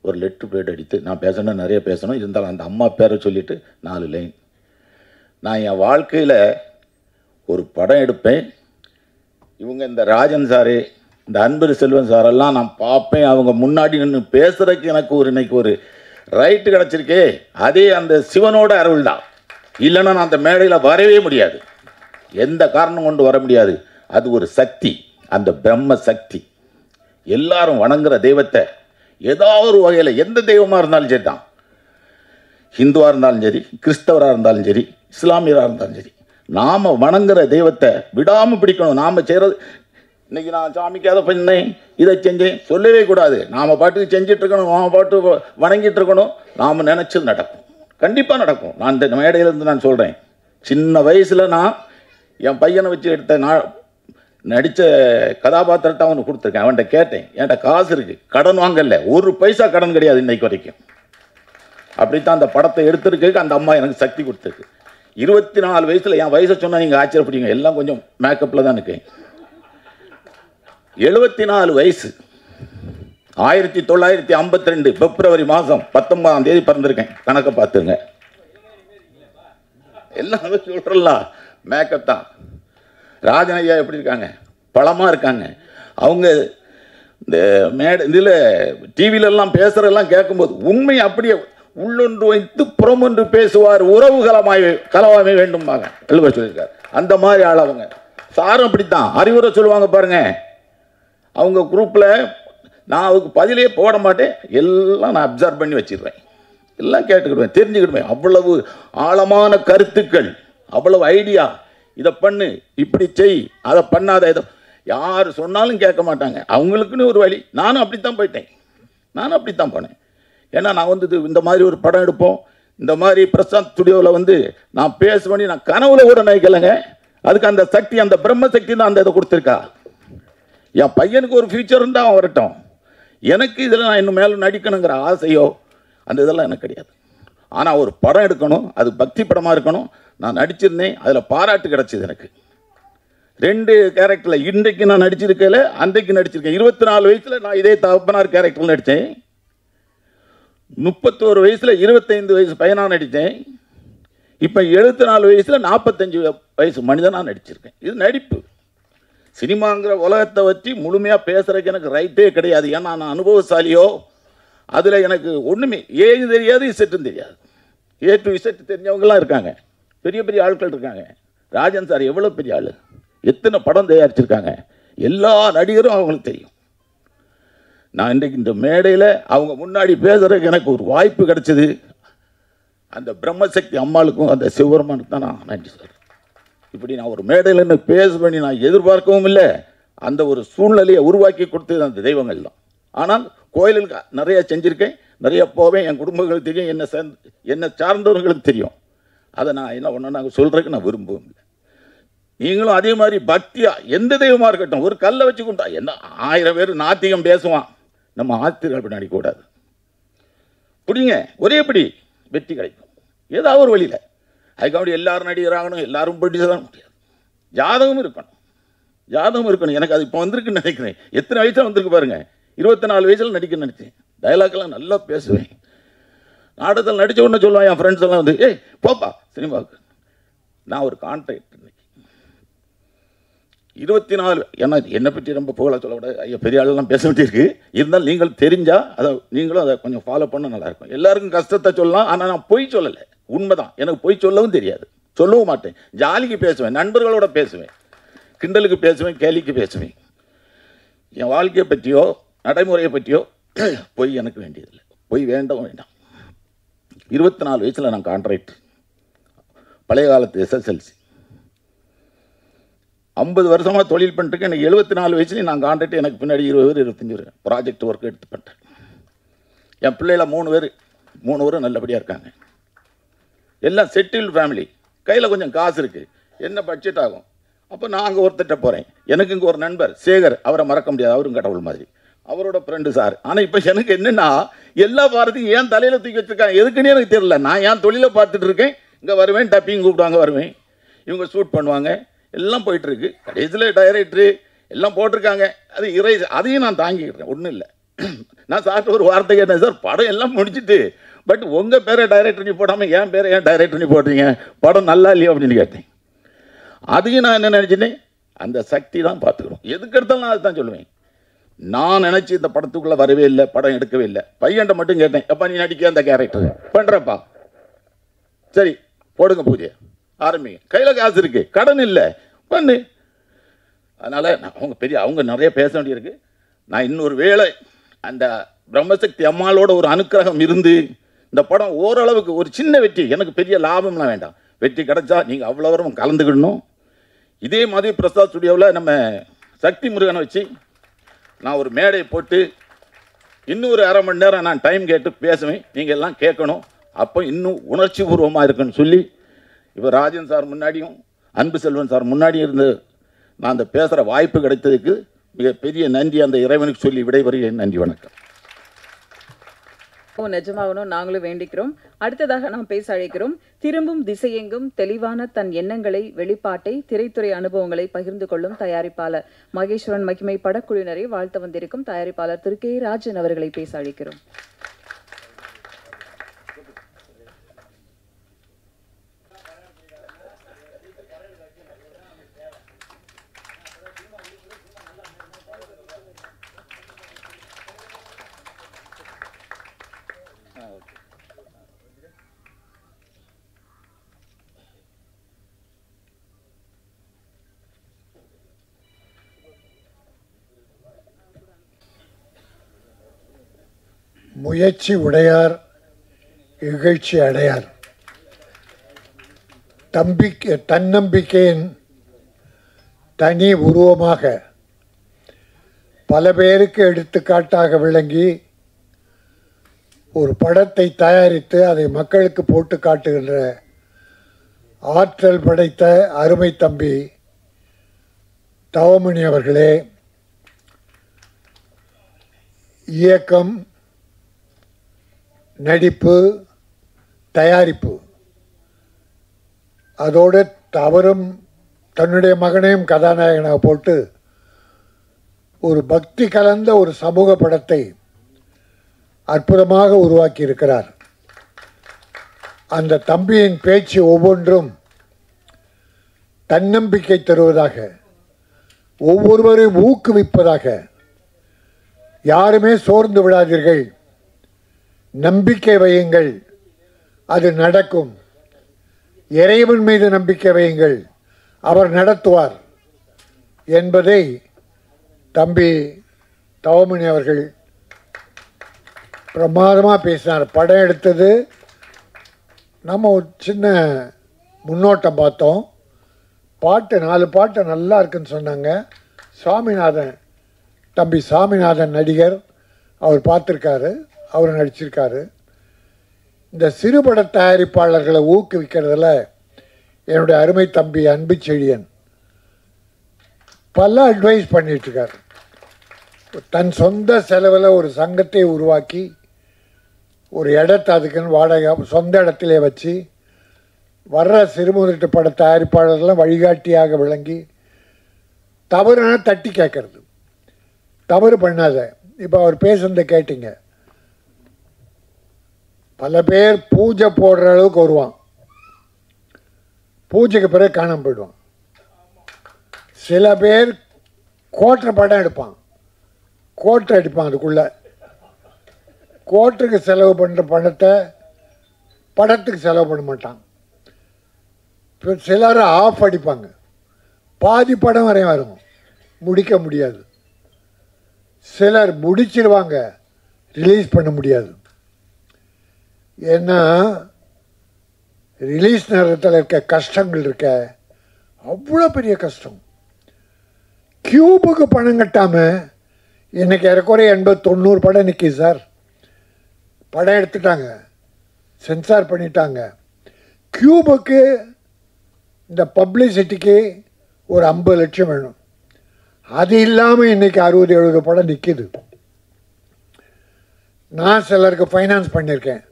[SPEAKER 9] ஒரு லெட்டர் பேட் அடித்து, நான் பேசணும் நிறைய பேசணும், இருந்தாலும் அந்த அம்மா பேரை சொல்லிவிட்டு 4 லைன். நான் என் வாழ்க்கையில் ஒரு படம் எடுப்பேன். இவங்க இந்த ராஜன் சாரு, இந்த அன்பர் செல்வன் சாரெல்லாம் நான் பார்ப்பேன். அவங்க முன்னாடி நின்று பேசுகிறதுக்கு எனக்கு இன்னைக்கு ஒரு ரைட்டு கிடச்சிருக்கே. அதே அந்த சிவனோட அருள் தான். இல்லைன்னா நான் அந்த மேடையில் வரவே முடியாது. எந்த காரணம் கொண்டு வர முடியாது. அது ஒரு சக்தி, அந்த பிரம்ம சக்தி. எல்லாரும் வணங்குற தெய்வத்தை ஏதாவது ஒரு வகையில், எந்த தெய்வமாக இருந்தாலும் சரி தான், ஹிந்துவாக இருந்தாலும் சரி, கிறிஸ்தவராக இருந்தாலும் சரி, இஸ்லாமியராக இருந்தாலும் சரி, நாம் வணங்குற தெய்வத்தை விடாமல் பிடிக்கணும். நாம் செய்கிறது இன்றைக்கி நான் சாமிக்கு அதை பண்ணேன், இதை செஞ்சேன் சொல்லவே கூடாது. நாம் பாட்டுக்கு செஞ்சிட்ருக்கணும், நாம் பாட்டு வணங்கிட்டு இருக்கணும். நாம் நினச்சது நடக்கும், கண்டிப்பாக நடக்கும். நான் இந்த மேடையிலேருந்து நான் சொல்கிறேன், சின்ன வயசில் நான் என் பையனை வச்சு எடுத்த நடித்த கதாபாத்திரத்தை அவனுக்கு கொடுத்துருக்கேன். அவன்கிட்ட கேட்டேன், என்கிட்ட காசு இருக்குது, கடன் வாங்கல, ஒரு பைசா கடன் கிடையாது இன்னைக்கு வரைக்கும். அப்படித்தான் அந்த படத்தை எடுத்துருக்கு. அந்த அம்மா எனக்கு சக்தி கொடுத்துருக்கு. 24 வயசில், என் வயசை சொன்னால் நீங்கள் ஆச்சரியப்படுவீங்க, எல்லாம் கொஞ்சம் மேக்கப்பில் தான் இருக்கேன். 74 வயசு, 1952 பிப்ரவரி மாதம் 19ஆம் தேதி பிறந்திருக்கேன். கணக்கை பார்த்துருங்க. எல்லாம் சொல்கிறலாம் மேக்கப் தான். ராஜன் ஐயா எப்படி இருக்காங்க? பலமாக இருக்காங்க. அவங்க இந்த இதில் டிவிலெல்லாம் பேசுகிறதெல்லாம் கேட்கும்போது உண்மை அப்படியே உள்ளொன்று வைத்து புறமொன்று பேசுவார், உறவு கலவாமை வேண்டும்பாங்க எழுப சொல்லியிருக்காரு. அந்த மாதிரி ஆள் அவங்க. சாரும் அப்படித்தான் அறிவுரை சொல்லுவாங்க பாருங்க. அவங்க குரூப்பில் நான் அதுக்கு பதிலே போட மாட்டேன், எல்லாம் நான் அப்சர்வ் பண்ணி வச்சிடுவேன், எல்லாம் கேட்டுக்கிடுவேன், தெரிஞ்சுக்கிடுவேன். அவ்வளவு ஆழமான கருத்துக்கள், அவ்வளவு ஐடியா. இதை பண்ணு, இப்படி செய், அதை பண்ணாத, இதை யார் சொன்னாலும் கேட்க மாட்டாங்க. அவங்களுக்குன்னு ஒரு வழி. நானும் அப்படித்தான் போயிட்டேன், நானும் அப்படித்தான் போனேன். ஏன்னா நான் வந்து இந்த மாதிரி ஒரு படம் எடுப்போம், இந்த மாதிரி பிரசாந்த் ஸ்டுடியோவில் நான் பேசுவேன், நான் கனவுல கூட நினைக்கலைங்க. அதுக்கு அந்த சக்தி, அந்த பிரம்ம சக்தி தான் அந்த இதை கொடுத்துருக்கா. என் பையனுக்கு ஒரு ஃபியூச்சர் இருந்தால் அவன் வரட்டும். எனக்கு இதில் நான் இன்னும் மேலும் நடிக்கணுங்கிற ஆசையோ அந்த இதெல்லாம் எனக்கு கிடையாது. ஆனால் ஒரு படம் எடுக்கணும், அது பக்தி படமாக இருக்கணும். நான் நடிச்சிருந்தேன், அதில் பாராட்டு கிடச்சிது எனக்கு. 2 கேரக்டரில் இன்றைக்கு நான் நடிச்சிருக்கல, அன்றைக்கு நடிச்சிருக்கேன். 24 வயசில் நான் இதே தகப்பனார் கேரக்டரில் நடித்தேன். 31 வயசில் 25 வயசு பையனாக நடித்தேன். இப்போ 74 வயசில் 45 வயசு மனிதனாக நடிச்சிருக்கேன். இது நடிப்பு. சினிமாங்கிற உலகத்தை வச்சு முழுமையாக பேசுகிறதுக்கு எனக்கு ரைட்டே கிடையாது. ஏன்னா நான் அனுபவசாலியோ, அதில் எனக்கு ஒன்றுமே ஏது தெரியாது, இசட்டும் தெரியாது. ஏ டு இசட் தெரிஞ்சவங்களாம் இருக்காங்க, பெரிய பெரிய ஆட்கள் இருக்காங்க. ராஜன் சார் எவ்வளோ பெரிய ஆள், எத்தனை படம் தயாரிச்சிருக்காங்க, எல்லா நடிகரும் அவங்களுக்கு தெரியும். நான் இன்றைக்கு இந்த மேடையில் அவங்க முன்னாடி பேசுகிறதுக்கு எனக்கு ஒரு வாய்ப்பு கிடைச்சது. அந்த பிரம்மசக்தி அம்மாளுக்கும் அந்த சிவபெருமானுக்கு தான் நான் நன்றி சார். இப்படி நான் ஒரு மேடையில் என்ன பேசுவேன் நான் எதிர்பார்க்கவும் இல்லை. அந்த ஒரு சூழ்நிலையை உருவாக்கி கொடுத்தது அந்த தெய்வங்கள் தான். ஆனால் கோயிலுக்கு நிறைய செஞ்சுருக்கேன், நிறைய போவேன். என் குடும்பங்களுக்கு தெரியும், என்னை சார்ந்தவர்களுக்கு தெரியும். அதை நான் என்ன ஒன்று நாங்கள் சொல்கிறதுக்கு நான் விரும்பவும் இல்லை. நீங்களும் அதே மாதிரி பக்தியாக எந்த தெய்வமாக இருக்கட்டும், ஒரு கல்லை வச்சு கொண்டா என்ன 1000 பேர் நாத்திகம் பேசுவான், நம்ம ஆத்திர்கள் பின்னாடி கூடாது. பிடிங்க, ஒரே படி வெற்றி கிடைக்கும் ஏதாவது ஒரு வழியில். அதுக்காக எல்லாரும் நடிகராகணும், எல்லாரும் ப்ரொடியூசராக முடியாது. ஜாதகம் இருக்கணும், ஜாதகம் இருக்கணும். எனக்கு அது இப்போ வந்திருக்குன்னு நினைக்கிறேன். எத்தனை வயசில் வந்திருக்கு பாருங்கள். 24 வயசில் நடிக்க நினச்சேன். டைலாக்லாம் நல்லா பேசுவேன். நாடகத்தில் நடித்த உடனே சொல்லுவேன் என் ஃப்ரெண்ட்ஸ் எல்லாம் ஏய் போப்பா சினிமாவுக்கு. நான் ஒரு கான்ட்ராக்ட் இன்னைக்கு 24. ஏன்னா என்னை பற்றி ரொம்ப புகழ சொல்ல விட ஐயா பெரிய ஆளெல்லாம் பேச வேண்டியிருக்கு. இருந்தாலும் நீங்கள் தெரிஞ்சால் நீங்களும் அதை கொஞ்சம் ஃபாலோ பண்ண நல்லாயிருக்கும். எல்லாருக்கும் கஷ்டத்தை சொல்லலாம், ஆனால் நான் பொய் சொல்லலை, உண்மைதான். எனக்கு பொய் சொல்லவும் தெரியாது, சொல்லவும் மாட்டேன். ஜாலிக்கு பேசுவேன், நண்பர்களோட பேசுவேன், கிண்டலுக்கு பேசுவேன், கேலிக்கு பேசுவேன். என் வாழ்க்கையை பற்றியோ நடைமுறையை பற்றியோ பொய் எனக்கு வேண்டியதில்லை, பொய் வேண்டவும் வேண்டாம். 24 வயசில் நான் கான்ட்ராக்ட், பழைய காலத்து SSLC. 50 வருஷமாக தொழில் பண்ணிட்டுருக்கேன். எனக்கு 74 வயசுலேயும் நான் கான்ட்ராக்ட். எனக்கு பின்னாடி 20 பேர் 25 பேர் ப்ராஜெக்ட் ஒர்க் எடுத்து பண்ணிட்டேன். என் பிள்ளைல 3 பேரும் நல்லபடியாக இருக்காங்க. எல்லாம் செட்டில் ஃபேமிலி, கையில் கொஞ்சம் காசு இருக்குது. என்ன பட்ஜெட் ஆகும்? அப்போ நான் அங்கே ஒருத்தட்ட போகிறேன். எனக்கு இங்கே ஒரு நண்பர் சேகர், அவரை மறக்க முடியாது, அவரும் கடவுள் மாதிரி, அவரோட ஃப்ரெண்டு சார். ஆனால் இப்போ எனக்கு என்னென்னா எல்லா பாரத்தையும் ஏன் தலையில் தூக்கி வச்சுருக்காங்க, எதுக்குன்னே எனக்கு தெரியல. நான் ஏன் தொழிலை பார்த்துட்டு இருக்கேன், இங்கே வருவேன், டப்பிங் கூப்பிடுவாங்க, வருவேன், இவங்க ஷூட் பண்ணுவாங்க, எல்லாம் போயிட்டுருக்கு. கடைசியில் டைரக்டரு எல்லாம் போட்டிருக்காங்க. அது அதையும் நான் தாங்கிக்கிறேன், ஒன்றும் இல்லை. நான் சார்ட்டு ஒரு வார்த்தை கேட்டேன், சார் படம் எல்லாம் முடிச்சுட்டு பட் உங்கள் பேரை டைரக்டர் நீ போடாமல் என் பேரை ஏன் டைரக்டர் நீ போடுறீங்க, படம் நல்லா இல்லையோ அப்படின்னு கேட்டேன். அதையும் நான் என்ன நினச்சிட்டேன், அந்த சக்தி தான் பார்த்துக்கணும். எதுக்கு எடுத்தாலும் நான் அதுதான் சொல்லுவேன். நான் நினச்சி இந்த படத்துக்குள்ளே வரவே இல்லை, படம் எடுக்கவே இல்லை. பையன்ட்ட மட்டும் கேட்டேன், எப்பா நீ நடிக்க அந்த கேரக்டர் பண்ணுறப்பா, சரி போடுங்க பூஜை ஆரம்பிங்க, கையில் காசு இருக்குது, கடன் இல்லை, பண்ணு. அதனால் அவங்க நிறைய பேச வேண்டியிருக்கு. நான் இன்னொரு வேளை அந்த பிரம்மசக்தி அம்மாளோட ஒரு அனுக்கிரகம் இருந்து இந்த படம் ஓரளவுக்கு ஒரு சின்ன வெற்றி, எனக்கு பெரிய லாபம்லாம் வேண்டாம், வெற்றி கிடைச்சா நீங்கள் அவ்வளோ வரும் கலந்துக்கிடணும். இதே மாதிரி பிரசாத் ஸ்டுடியோவில் நம்ம சக்தி முருகனை வச்சு நான் ஒரு மேடை போட்டு இன்னொரு அரை மணி நேரம் நான் டைம் கேட்டு பேசுவேன், நீங்கள் எல்லாம் கேட்கணும், அப்போ இன்னும் உணர்ச்சி பூர்வமாக இருக்குன்னு சொல்லி இப்போ ராஜன் சார் முன்னாடியும் அன்பு செல்வன் சார் முன்னாடியும் இருந்து நான் அந்த பேசுகிற வாய்ப்பு கிடைத்ததுக்கு மிகப்பெரிய நன்றி அந்த இறைவனுக்கு சொல்லி விடைபெறுகிறேன். நன்றி, வணக்கம்.
[SPEAKER 2] நிஜமாகணும் நாங்களும் வேண்டிக்கிறோம். அடுத்ததாக நாம் பேச அழைக்கிறோம். திரும்பும் திசையெங்கும் தெளிவான தன் எண்ணங்களை, வெளிப்பாட்டை, திரைத்துறை அனுபவங்களை பகிர்ந்து கொள்ளும் தயாரிப்பாளர் மகேஸ்வரன் மகிமை படக்குழுவினரை வாழ்த்த வந்திருக்கும் தயாரிப்பாளர் திரு கே ராஜன் அவர்களை பேச அழைக்கிறோம்.
[SPEAKER 10] முயற்சி உடையார் இகழ்ச்சி அடையார். தன்னம்பிக்கையின் தனி உருவமாக பல பேருக்கு எடுத்துக்காட்டாக விளங்கி ஒரு படத்தை தயாரித்து அதை மக்களுக்கு போட்டு காட்டுகின்ற ஆற்றல் படைத்த அருமை தம்பி தவமணி அவர்களே, இயக்கம், நடிப்பு, தயாரிப்பு, அதோடு அவரும் தன்னுடைய மகனையும் கதாநாயகனாக போட்டு ஒரு பக்தி கலந்த ஒரு சமூக படத்தை அற்புதமாக உருவாக்கி இருக்கிறார். அந்த தம்பியின் பேச்சு ஒவ்வொன்றும் தன்னம்பிக்கை தருவதாக, ஒவ்வொருவரையும் ஊக்குவிப்பதாக, யாருமே சோர்ந்து விடாதீர்கள், நம்பிக்கை வையுங்கள், அது நடக்கும், இறைவன் மீது நம்பிக்கை வையுங்கள், அவர் நடத்துவார் என்பதை தம்பி தவமணி அவர்கள் பிரமாதமாக பேசினார். படம் எடுத்தது நம்ம ஒரு சின்ன முன்னோட்டம் பார்த்தோம். பாட்டு 4 பாட்டு நல்லா இருக்குன்னு சொன்னாங்க. சாமிநாதன், தம்பி சாமிநாதன் நடிகர், அவர் பார்த்துருக்காரு, அவர் நடிச்சிருக்காரு. இந்த சிறுபட தயாரிப்பாளர்களை ஊக்குவிக்கிறதுல என்னுடைய அருமை தம்பி அன்பு செழியன் பல அட்வைஸ் பண்ணிட்டுருக்கார். தன் சொந்த செலவில் ஒரு சங்கத்தை உருவாக்கி ஒரு இடத்தை அதுக்குன்னு வாடகை சொந்த இடத்திலே வச்சு வர்ற சிறுமுதிட்டு பட தயாரிப்பாளர்கள்லாம் வழிகாட்டியாக விளங்கி தவறுனா தட்டி கேட்கறது, தவறு பண்ணாத. இப்போ அவர் பேசுனதை கேட்டீங்க. பல பேர் பூஜை போடுற அளவுக்கு வருவான், பூஜைக்கு பிறகு காணாம போயிடுவான். சில பேர் கோட்டை படம் எடுப்பான், கோட்டை அடிப்பான், அதுக்குள்ளே கோட்டுக்கு செலவு பண்ணுற பணத்தை படத்துக்கு செலவு பண்ண மாட்டான். இப்போ சிலர் ஆஃப் அடிப்பாங்க, பாதி படம் வரையும் வரும், முடிக்க முடியாது. சிலர் முடிச்சிடுவாங்க, ரிலீஸ் பண்ண முடியாது. ஏன்னா ரிலீஸ் நேரத்தில் இருக்க கஷ்டங்கள் இருக்க, அவ்வளோ பெரிய கஷ்டம். கியூபுக்கு பணம் கட்டாமல் இன்றைக்கி ஏறக்குறைய 80-90 படம் நிற்கிது சார். படம் எடுத்துட்டாங்க, சென்சார் பண்ணிட்டாங்க. கியூபுக்கு இந்த பப்ளிசிட்டிக்கு ஒரு 50 லட்சம் வேணும். அது இல்லாமல் இன்றைக்கி 60-70 படம் நிற்கிது. நான் சிலருக்கு ஃபைனான்ஸ் பண்ணியிருக்கேன்.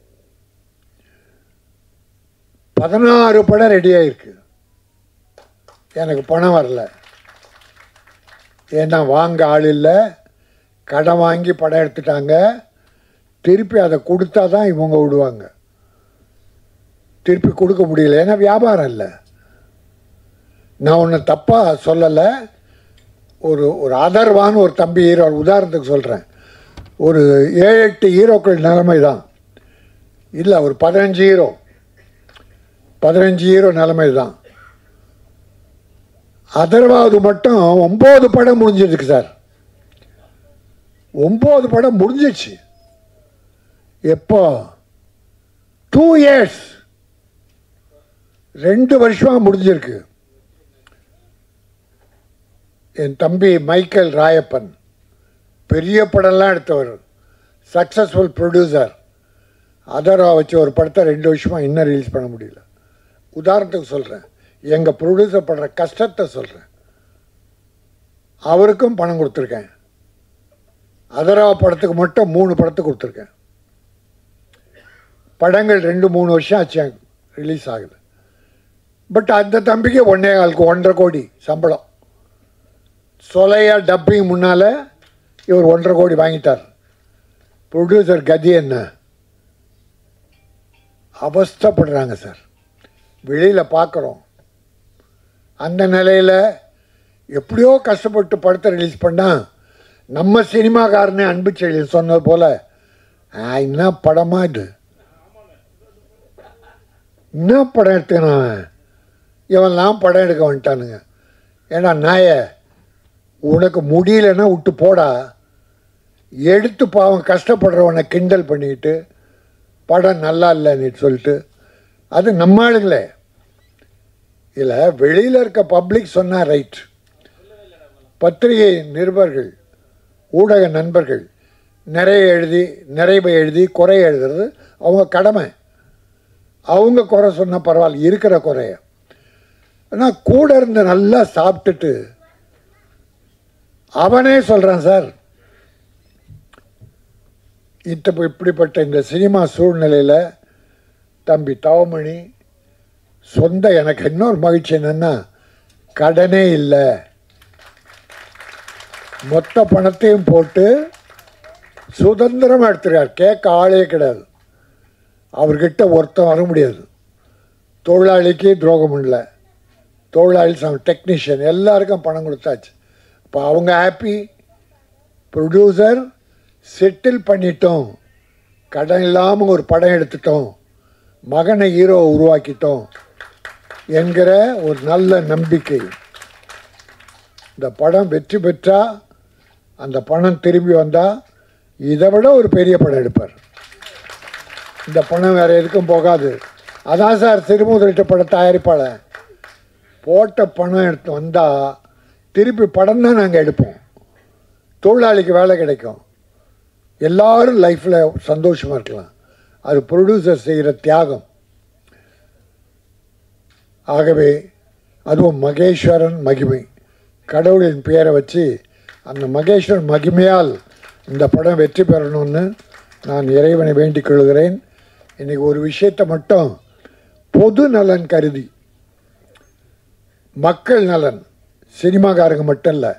[SPEAKER 10] 16 படம் ரெடியாக இருக்குது, எனக்கு பணம் வரல. ஏன்னா வாங்க ஆள் இல்லை, கடன் வாங்கி படம் எடுத்துட்டாங்க. திருப்பி அதை கொடுத்தா தான் இவங்க விடுவாங்க, திருப்பி கொடுக்க முடியல, ஏன்னா வியாபாரம் இல்லை. நான் ஒன்று தப்பாக சொல்லலை. ஒரு அதர்வான்னு ஒரு தம்பி ஹீரோ, உதாரணத்துக்கு சொல்கிறேன், ஒரு 7-8 ஹீரோக்கள் நிலைமை தான் இல்லை, ஒரு 15 ஹீரோ நிலைமை தான். அதர்வாவது மட்டும் 9 படம் முடிஞ்சிருக்கு சார். 9 படம் முடிஞ்சிச்சு. எப்போ? 2 years, 2 வருஷமாக முடிஞ்சிருக்கு. என் தம்பி மைக்கேல் ராயப்பன் பெரிய படம்லாம் எடுத்தவர், சக்ஸஸ்ஃபுல் ப்ரொடியூசர். அதரா வச்சு ஒரு படத்தை 2 வருஷமாக இன்னும் ரிலீஸ் பண்ண முடியல. உதாரணத்துக்கு சொல்கிறேன், எங்கள் ப்ரொடியூசர் படுற கஷ்டத்தை சொல்கிறேன். அவருக்கும் பணம் கொடுத்துருக்கேன். அதரா படத்துக்கு மட்டும் 3 படத்துக்கு கொடுத்துருக்கேன். படங்கள் 2-3 வருஷம் ஆச்சு ரிலீஸ் ஆகுது. பட் அந்த தம்பிக்கு 1.25 கோடி சம்பளம். சொலையா டப்பிங் முன்னால் இவர் 1.5 கோடி வாங்கிட்டார். ப்ரொடியூசர் கதி என்ன அவஸ்தப்படுறாங்க சார், வெளியில் பார்க்குறோம். அந்த நிலையில் எப்படியோ கஷ்டப்பட்டு படத்தை ரிலீஸ் பண்ணால் நம்ம சினிமாக்காரனே அன்பு செழியன் சொன்னது போல் என்ன படமா இது, என்ன படம் எடுத்துக்கணும், இவன்லாம் படம் எடுக்க வந்துட்டானுங்க. ஏன்னா நாய உனக்கு முடியலன்னா விட்டு போடா, எடுத்து பாவம் கஷ்டப்படுறவனை கிண்டல் பண்ணிக்கிட்டு படம் நல்லா இல்லைன்னு சொல்லிட்டு, அது நம்ம ஆளுங்களே இல்லை, வெளியில் இருக்க பப்ளிக் சொன்னால் ரைட். பத்திரிகை நிருபர்கள், ஊடக நண்பர்கள் நிறைய எழுதி குறை எழுதுறது அவங்க கடமை. அவங்க குறை சொன்னால் பரவாயில்ல, இருக்கிற குறைய. ஆனால் கூட இருந்து நல்லா சாப்பிட்டுட்டு அவனே சொல்கிறான் சார், இப்படிப்பட்ட இந்த சினிமா சூழ்நிலையில் தம்பி தவமணி சொந்த எனக்கு இன்னொரு மகிழ்ச்சி என்னென்னா கடனே இல்லை, மொத்த பணத்தையும் போட்டு சுதந்திரமாக எடுத்துருக்கார். கேட்க ஆளே கிடையாது. அவர்கிட்ட ஒருத்தன் வர முடியாது. தொழிலாளிக்கு துரோகம் இல்லை, தொழிலாளி டெக்னீஷியன் எல்லாருக்கும் பணம் கொடுத்தாச்சு. இப்போ அவங்க ஹாப்பி, ப்ரொடியூசர் செட்டில் பண்ணிட்டோம், கடன் இல்லாமல் ஒரு படம் எடுத்துட்டோம், மகனை ஹீரோ உருவாக்கிட்டோம் என்கிற ஒரு நல்ல நம்பிக்கை. இந்த படம் வெற்றி பெற்றால், அந்த பணம் திரும்பி வந்தால் இதை விட ஒரு பெரிய படம் எடுப்பார். இந்த பணம் வேறு எதுக்கும் போகாது. அதான் சார் திருமுதலிட்ட பட தயாரிப்பாளர், போட்ட பணம் எடுத்து வந்தால் திருப்பி படம் தான் நாங்கள் எடுப்போம். தொழிலாளிக்கு வேலை கிடைக்கும், எல்லோரும் லைஃப்பில் சந்தோஷமாக இருக்கலாம். அது ப்ரொடியூசர் செய்கிற தியாகம். ஆகவே அதுவும் மகேஸ்வரன் மகிமை, கடவுளின் பெயரை வச்சு அந்த மகேஸ்வரன் மகிமையால் இந்த படம் வெற்றி பெறணும்னு நான் இறைவனை வேண்டிக் கொள்கிறேன். இன்றைக்கி ஒரு விஷயத்தை மட்டும் பொது நலன் கருதி, மக்கள் நலன், சினிமாக்காரங்க மட்டும் இல்லை,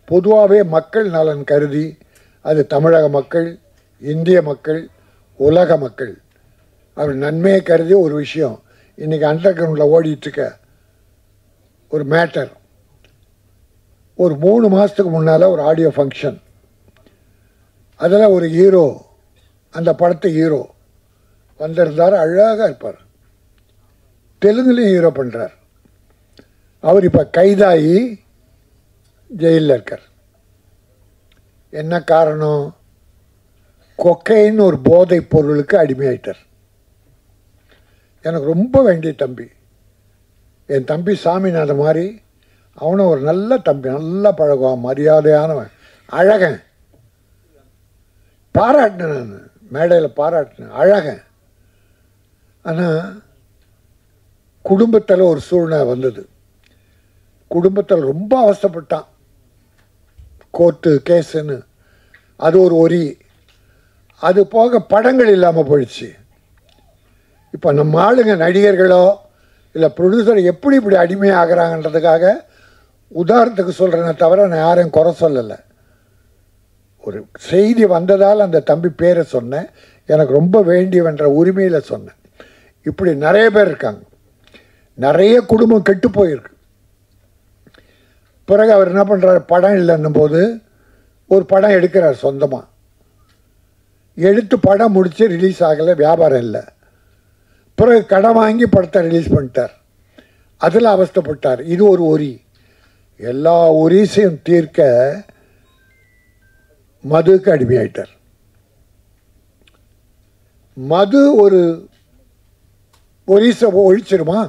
[SPEAKER 10] பொதுவாகவே மக்கள் நலன் கருதி, அது தமிழக மக்கள், இந்திய மக்கள், உலக மக்கள், அவர் நன்மையை கருதி ஒரு விஷயம். இன்றைக்கி அண்டர் கிரவுண்டில் ஓடிட்டுருக்க ஒரு மேட்டர், ஒரு 3 மாதத்துக்கு முன்னால் ஒரு ஆடியோ ஃபங்க்ஷன், அதில் ஒரு ஹீரோ, அந்த படத்து ஹீரோ வந்திருந்தார். அழகாக இருப்பார், தெலுங்குலேயும் ஹீரோ பண்ணுறார். அவர் இப்போ கைதாகி ஜெயிலில் இருக்கார். என்ன காரணம்? கொக்கைன்னு ஒரு போதைப் பொருளுக்கு அடிமையாயிட்டார். எனக்கு ரொம்ப வேண்டிய தம்பி, என் தம்பி சாமிநாதன் மாதிரி, அவனும் ஒரு நல்ல தம்பி, நல்லா பழகுவான், மரியாதையானவன், அழகன். பாராட்டினேன், நான் மேடையில் பாராட்டினேன், அழகன். ஆனால் குடும்பத்தில் ஒரு சூழ்நிலை வந்தது. குடும்பத்தில் ரொம்ப அவஸ்தைப்பட்டான், கோர்ட்டு கேஸுன்னு. அது ஒரு ஒரி. அது போக படங்கள் இல்லாமல் போயிடுச்சு. இப்போ நம்ம ஆளுங்க நடிகர்களோ இல்லை ப்ரொடியூசர் எப்படி இப்படி அடிமையாகிறாங்கன்றதுக்காக உதாரணத்துக்கு சொல்கிறேனே தவிர நான் யாரையும் குறை சொல்லலை. ஒரு செய்தி வந்ததால் அந்த தம்பி பேரை சொன்னேன், எனக்கு ரொம்ப வேண்டியவன்ற உரிமையில் சொன்னேன். இப்படி நிறைய பேர் இருக்காங்க, நிறைய குடும்பம் கெட்டு போயிருக்கு. பிறகு அவர் என்ன பண்ணுறாரு, படம் இல்லைன்னும் போது ஒரு படம் எடுக்கிறார் சொந்தமாக. எடுத்து படம் முடித்து ரிலீஸ் ஆகலை, வியாபாரம் இல்லை. பிறகு கடன் வாங்கி படத்தை ரிலீஸ் பண்ணிட்டார், அதில் அவஸ்தைப்பட்டார். இது ஒரு ஒரி. எல்லா ஒரிசையும் தீர்க்க மதுக்கு அடிமையாயிட்டார். மது ஒரு ஒரிசை ஒழிச்சிருமா?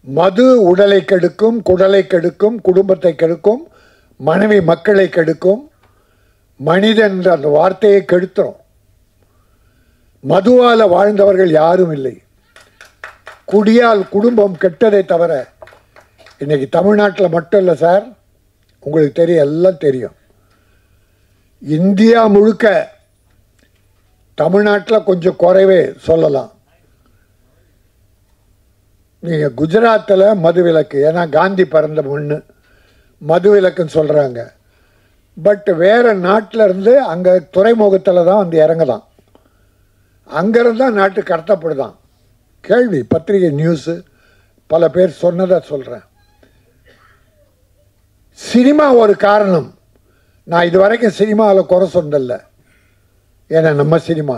[SPEAKER 10] மது உடலை கெடுக்கும், குடலை கெடுக்கும், குடும்பத்தை கெடுக்கும், மனைவி மக்களை கெடுக்கும். மனிதன் என்ற அந்த வார்த்தையை கெடுத்துரும். மதுவால் வாழ்ந்தவர்கள் யாரும் இல்லை. குடியால் குடும்பம் கெட்டதை தவிர இன்னைக்கு தமிழ்நாட்டில் மட்டும் இல்லை சார், உங்களுக்கு தெரியும், எல்லாம் தெரியும். இந்தியா முழுக்க தமிழ்நாட்டில் கொஞ்சம் குறைவே சொல்லலாம். நீங்கள் குஜராத்தில் மது விலக்கு, ஏன்னா காந்தி பிறந்த மண்ணு, மது விலக்குன்னு சொல்கிறாங்க. பட் வேறு நாட்டில் இருந்து அங்கே துறைமுகத்தில் தான் வந்து இறங்கலாம், அங்கேருந்து தான் நாட்டு கடத்தப்படுதான். கேள்வி பத்திரிகை நியூஸு பல பேர் சொன்னதை சொல்கிறேன். சினிமா ஒரு காரணம். நான் இது வரைக்கும் சினிமாவில் குறை சொன்னதில்லை, ஏன்னா நம்ம சினிமா.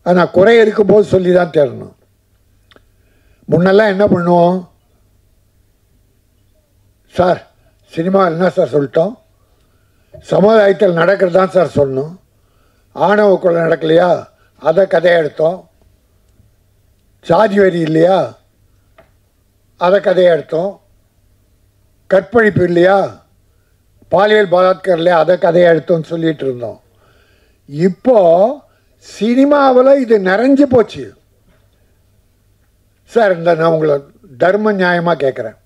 [SPEAKER 10] ஆனால் குறை இருக்கும்போது சொல்லி தான் தேடணும். முன்னெல்லாம் என்ன பண்ணுவோம் சார், சினிமா என்ன சார் சொல்லிட்டோம், சமுதாயத்தில் நடக்கிறது தான் சார் சொன்னோம். ஆணவ கொலை நடக்கலையா, அதை கதையை எடுத்தோம். சாதி வரி இல்லையா, அதை கதையை எடுத்தோம். கற்பழிப்பு இல்லையா, பாலியல் பலாத்காரம் இல்லையா, அதை கதையை எடுத்தோம்னு சொல்லிட்டு இருந்தோம். இப்போ சினிமாவில் இது நிறைஞ்சு போச்சு சார். இந்த நான் உங்களை தர்ம நியாயமாக கேட்குறேன்,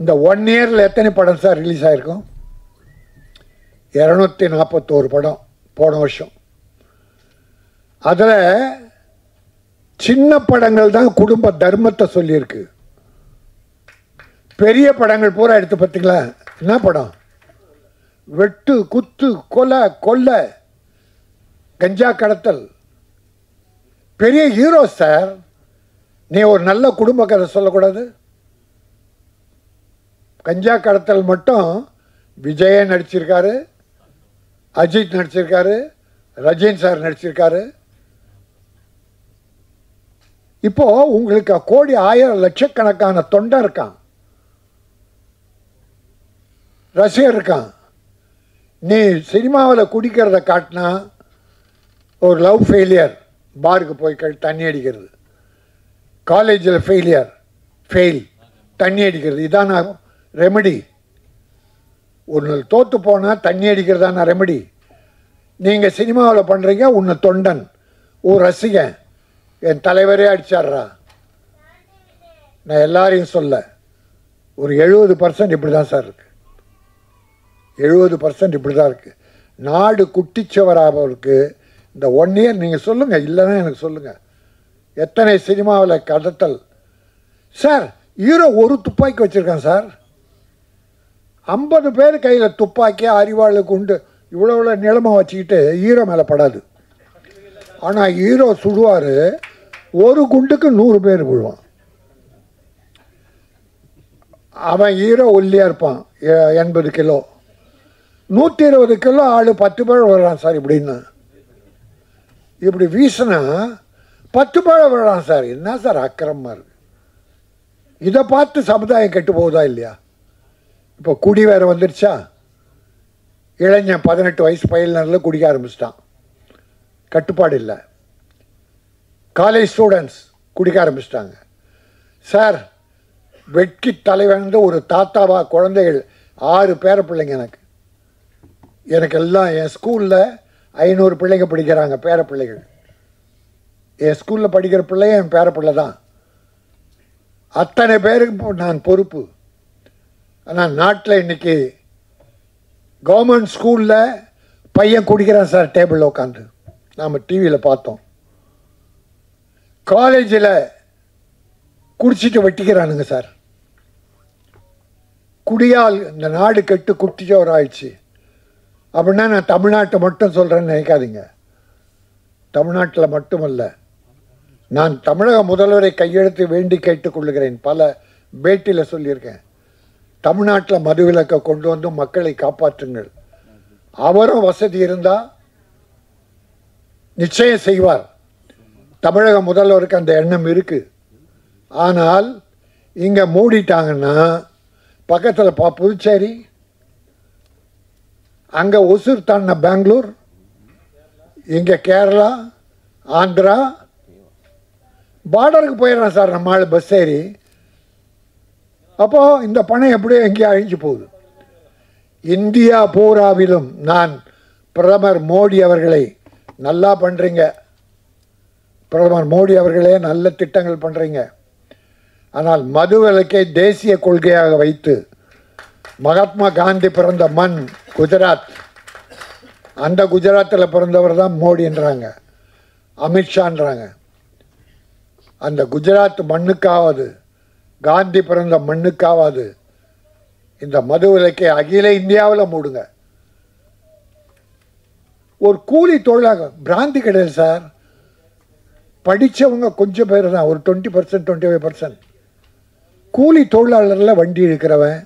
[SPEAKER 10] இந்த 1 இயரில் எத்தனை படம் சார் ரிலீஸ் ஆகிருக்கும்? 241 படம் போன வருஷம். அதில் சின்ன படங்கள் தான் குடும்ப தர்மத்தை சொல்லியிருக்கு. பெரிய படங்கள் பூரா எடுத்து பார்த்தீங்களா, என்ன படம்? வெட்டு, குத்து, கொலை, கொள்ளை, கஞ்சா கடத்தல். பெரிய ஹீரோ சார். நீ ஒரு நல்ல குடும்ப கதை சொல்லக்கூடாது? கஞ்சா கடத்தல் மட்டும் விஜயே நடிச்சிருக்காரு, அஜித் நடிச்சிருக்காரு, ரஜினி சார் நடிச்சிருக்காரு. இப்போ உங்களுக்கு கோடி, 1000 லட்சக்கணக்கான தொண்டை இருக்கான், ரசிகர் இருக்கான். நீ சினிமாவில் குடிக்கிறத காட்டினா ஒரு லவ் ஃபெயிலியர், பாருக்கு போய் தண்ணி அடிக்கிறது, காலேஜில் ஃபெயில் தண்ணி அடிக்கிறது, இதான ரெமெடி? ஒன்று தோற்று போனால் தண்ணி அடிக்கிறதான ரெமெடி? நீங்கள் சினிமாவில் பண்ணுறீங்க, உன்னை தொண்டன், ஒரு ரசிகன், என் தலைவரே அடிச்சாடுறா. நான் எல்லாரையும் சொல்ல, ஒரு 70% இப்படி தான் சார் இருக்குது. 70% இப்படி தான் இருக்குது. நாடு குட்டிச்சவராக இந்த 1 இயர் நீங்கள் சொல்லுங்கள், இல்லைன்னா எனக்கு சொல்லுங்கள், எத்தனை சினிமாவில் கடத்தல் சார்? ஹீரோ ஒரு துப்பாக்கி வச்சுருக்கான் சார். 50 பேர் கையில் துப்பாக்கி, அறிவாளு, குண்டு, இவ்வளோ நிலமாக வச்சுக்கிட்டு ஹீரோ மேலே படாது. ஆனால் ஹீரோ சுடுவார், ஒரு குண்டுக்கு 100 பேர் விழுவான். அவன் ஹீரோ ஒல்லியாக இருப்பான், 80 கிலோ, 120 கிலோ ஆள் 10 பேர் வர்றான் சார். இப்படி வீசினா 10 பேர் வர்றான் சார். என்ன சார் அக்கிரமமாக இருக்குது? இதை பார்த்து சமுதாயம் கெட்டு போகுதா இல்லையா? இப்போ குடி வேறு வந்துடுச்சா? இளைஞன் 18 வயசு பையனில் குடிக்க ஆரம்பிச்சிட்டான், கட்டுப்பாடு இல்லை. காலேஜ் ஸ்டூடெண்ட்ஸ் குடிக்க ஆரம்பிச்சிட்டாங்க சார். வெட்கி தலைவந்து ஒரு தாத்தாவா குழந்தைகள் 6 பேர பிள்ளைங்க எனக்கு எல்லாம். என் ஸ்கூலில் 500 பிள்ளைங்க படிக்கிறாங்க, பேர பிள்ளைகள். என் ஸ்கூலில் படிக்கிற பிள்ளைங்க என் பேர பிள்ளை தான். அத்தனை பேருக்கு நான் பொறுப்பு. ஆனால் நாட்டில் இன்றைக்கி கவர்மெண்ட் ஸ்கூலில் பையன் குடிக்கிறான் சார், டேபிளில் உட்காந்து, நாம் டிவியில் பார்த்தோம். காலேஜில் குடிச்சிட்டு வெட்டிக்கிறானுங்க சார். குடியால் இந்த நாடு கெட்டு குட்டிச்சோர் ஆயிடுச்சு. அப்படின்னா நான் தமிழ்நாட்டை மட்டும் சொல்கிறேன்னு நினைக்காதீங்க. தமிழ்நாட்டில் மட்டுமல்ல, நான் தமிழக முதல்வரை கையெழுத்து வேண்டி கேட்டுக்கொள்ளுகிறேன். பல பேட்டியில் சொல்லியிருக்கேன், தமிழ்நாட்டில் மதுவிலக்கை கொண்டு வந்து மக்களை காப்பாற்றுங்கள். அவரும் வசதி இருந்தால் நிச்சயம் செய்வார். தமிழக முதல்வருக்கு அந்த எண்ணம் இருக்குது. ஆனால் இங்கே மூடிட்டாங்கன்னா பக்கத்தில் புதுச்சேரி, அங்கே ஒசூர் தாண்டின பெங்களூர், இங்கே கேரளா, ஆந்திரா, பார்டருக்கு போயிடுறான் சார் நம்ம ஆள் பஸ் ஏறி. அப்போது இந்த பணம் எப்படியோ எங்கேயோ அழிஞ்சு போகுது. இந்தியா பூராவிலும் நான் பிரதமர் மோடி அவர்களை நல்லா பண்ணுறீங்க, பிரதமர் மோடி அவர்களே நல்ல திட்டங்கள் பண்ணுறீங்க, ஆனால் மது விலக்கை தேசிய கொள்கையாக வைத்து மகாத்மா காந்தி பிறந்த மண் குஜராத், அந்த குஜராத்தில் பிறந்தவர் தான் மோடின்றாங்க, அமித்ஷான்றாங்க. அந்த குஜராத் மண்ணுக்காவது, காந்தி பிறந்த மண்ணுக்காவது இந்த மது விலக்கை அகில இந்தியாவில் மூடுங்க. ஒரு கூலி தொழிலாக பிராந்தி கிடையாது சார். படித்தவங்க கொஞ்சம் பேர் தான், ஒரு 20%, 25%. கூலி தொழிலாளரில் வண்டி இருக்கிறவன்,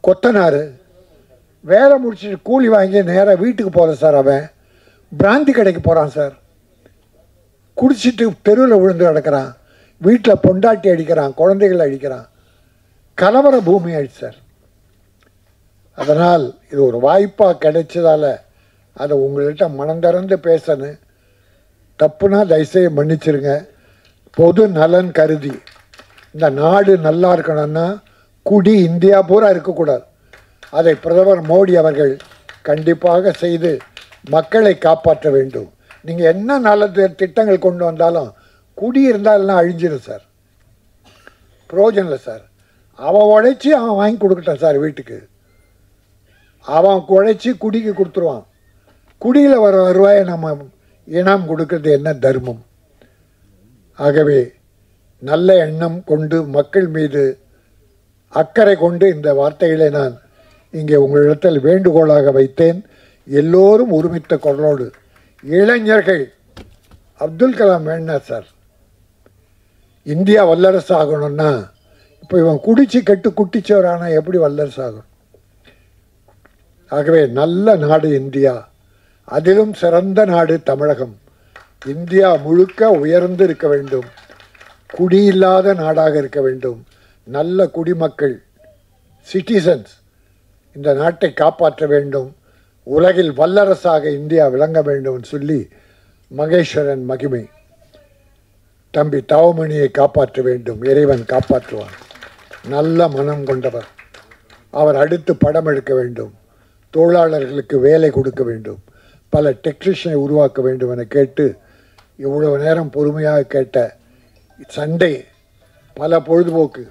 [SPEAKER 10] கொத்தனார், வேலை முடிச்சுட்டு கூலி வாங்கி நேராக வீட்டுக்கு போகிற சார், அவன் பிராந்தி கடைக்கு போகிறான் சார். குடிச்சிட்டு தெருவில் விழுந்து கிடக்கிறான், வீட்டில் பொண்டாட்டி அடிக்கிறான், குழந்தைகளை அடிக்கிறான். கலவர பூமி ஆயிடுச்சு சார். அதனால் இது ஒரு வாய்ப்பாக கிடைச்சதால அதை உங்கள்கிட்ட மனந்திறந்து பேசணும். தப்புனா தயவுசெய்து மன்னிச்சிருங்க. பொது நலன் கருதி இந்த நாடு நல்லா இருக்கணும்னா குடி இந்தியா பூரா இருக்கக்கூடாது. அதை பிரதமர் மோடி அவர்கள் கண்டிப்பாக செய்து மக்களை காப்பாற்ற வேண்டும். நீங்கள் என்ன நல்ல திட்டங்கள் கொண்டு வந்தாலும் குடி இருந்தால் எல்லாம் அழிஞ்சிடும் சார், பிரயோஜனம் இல்லை சார். அவன் உழைச்சி அவன் வாங்கி கொடுக்கட்டான் சார் வீட்டுக்கு, அவன் உழைச்சி குடிக்கு கொடுத்துருவான். குடியில் வர வருவாயை நம்ம இனம் கொடுக்கறது என்ன தர்மம்? ஆகவே நல்ல எண்ணம் கொண்டு மக்கள் மீது அக்கறை கொண்டு இந்த வார்த்தைகளை நான் இங்கே உங்களிடத்தில் வேண்டுகோளாக வைத்தேன். எல்லோரும் ஒருமித்த குரலோடு இளைஞர்கள், அப்துல் கலாம் வேண்டாம் சார், இந்தியா வல்லரசு ஆகணும்னா இப்போ இவன் குடிச்சு கெட்டு குட்டிச்சவரானா எப்படி வல்லரசு ஆகணும்? ஆகவே நல்ல நாடு இந்தியா, அதிலும் சிறந்த நாடு தமிழகம். இந்தியா முழுக்க உயர்ந்து இருக்க வேண்டும், குடியில்லாத நாடாக இருக்க வேண்டும். நல்ல குடிமக்கள், சிட்டிசன்ஸ் இந்த நாட்டை காப்பாற்ற வேண்டும். உலகில் வல்லரசாக இந்தியா விளங்க வேண்டும் சொல்லி மகேஸ்வரன் மகிமை தம்பி தவமணியை காப்பாற்ற வேண்டும். இறைவன் காப்பாற்றுவான். நல்ல மனம் கொண்டவர் அவர். அடுத்து படம் எடுக்க வேண்டும், தொழிலாளர்களுக்கு வேலை கொடுக்க வேண்டும், பல டெக்னீஷியனை உருவாக்க வேண்டும் என கேட்டு இவ்வளவு நேரம் பொறுமையாக கேட்ட சண்டே பல பொழுதுபோக்கு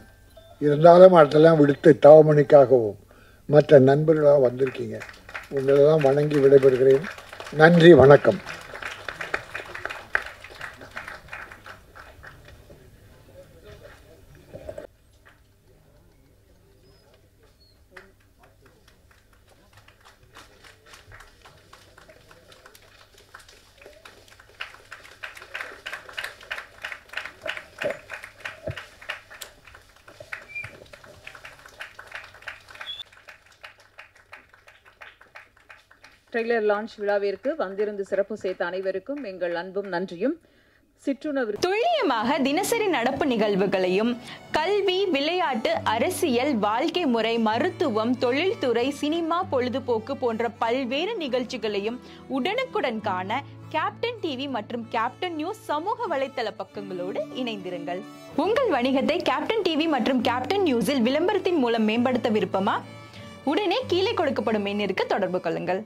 [SPEAKER 10] இருந்தாலும் அதெல்லாம் விடுத்து தவமணிக்காகவும் மற்ற நண்பர்களாக வந்திருக்கீங்க. உங்களெல்லாம் வணங்கி விடைபெறுகிறேன். நன்றி, வணக்கம்.
[SPEAKER 2] ட்ரெய்லர் லான்ச் விழாவிற்கு வந்திருந்து சிறப்பு சேர்த்த அனைவருக்கும் எங்கள் அன்பும் நன்றியும்.
[SPEAKER 11] துல்லியமாக தினசரி நடப்பு நிகழ்வுகளையும் கல்வி, விளையாட்டு, அரசியல், வாழ்க்கை முறை, மருத்துவம், தொழில்துறை, சினிமா, பொழுதுபோக்கு போன்ற பல்வேறு நிகழ்ச்சிகளையும் உடனுக்குடன் காண கேப்டன் டிவி மற்றும் கேப்டன் நியூஸ் சமூக வலைத்தள பக்கங்களோடு இணைந்திருங்கள். உங்கள் வணிகத்தை கேப்டன் டிவி மற்றும் கேப்டன் நியூஸில் விளம்பரத்தின் மூலம் மேம்படுத்த விருப்பமா? உடனே கீழே கொடுக்கப்படும் எண்ணிற்கு தொடர்பு கொள்ளுங்கள்.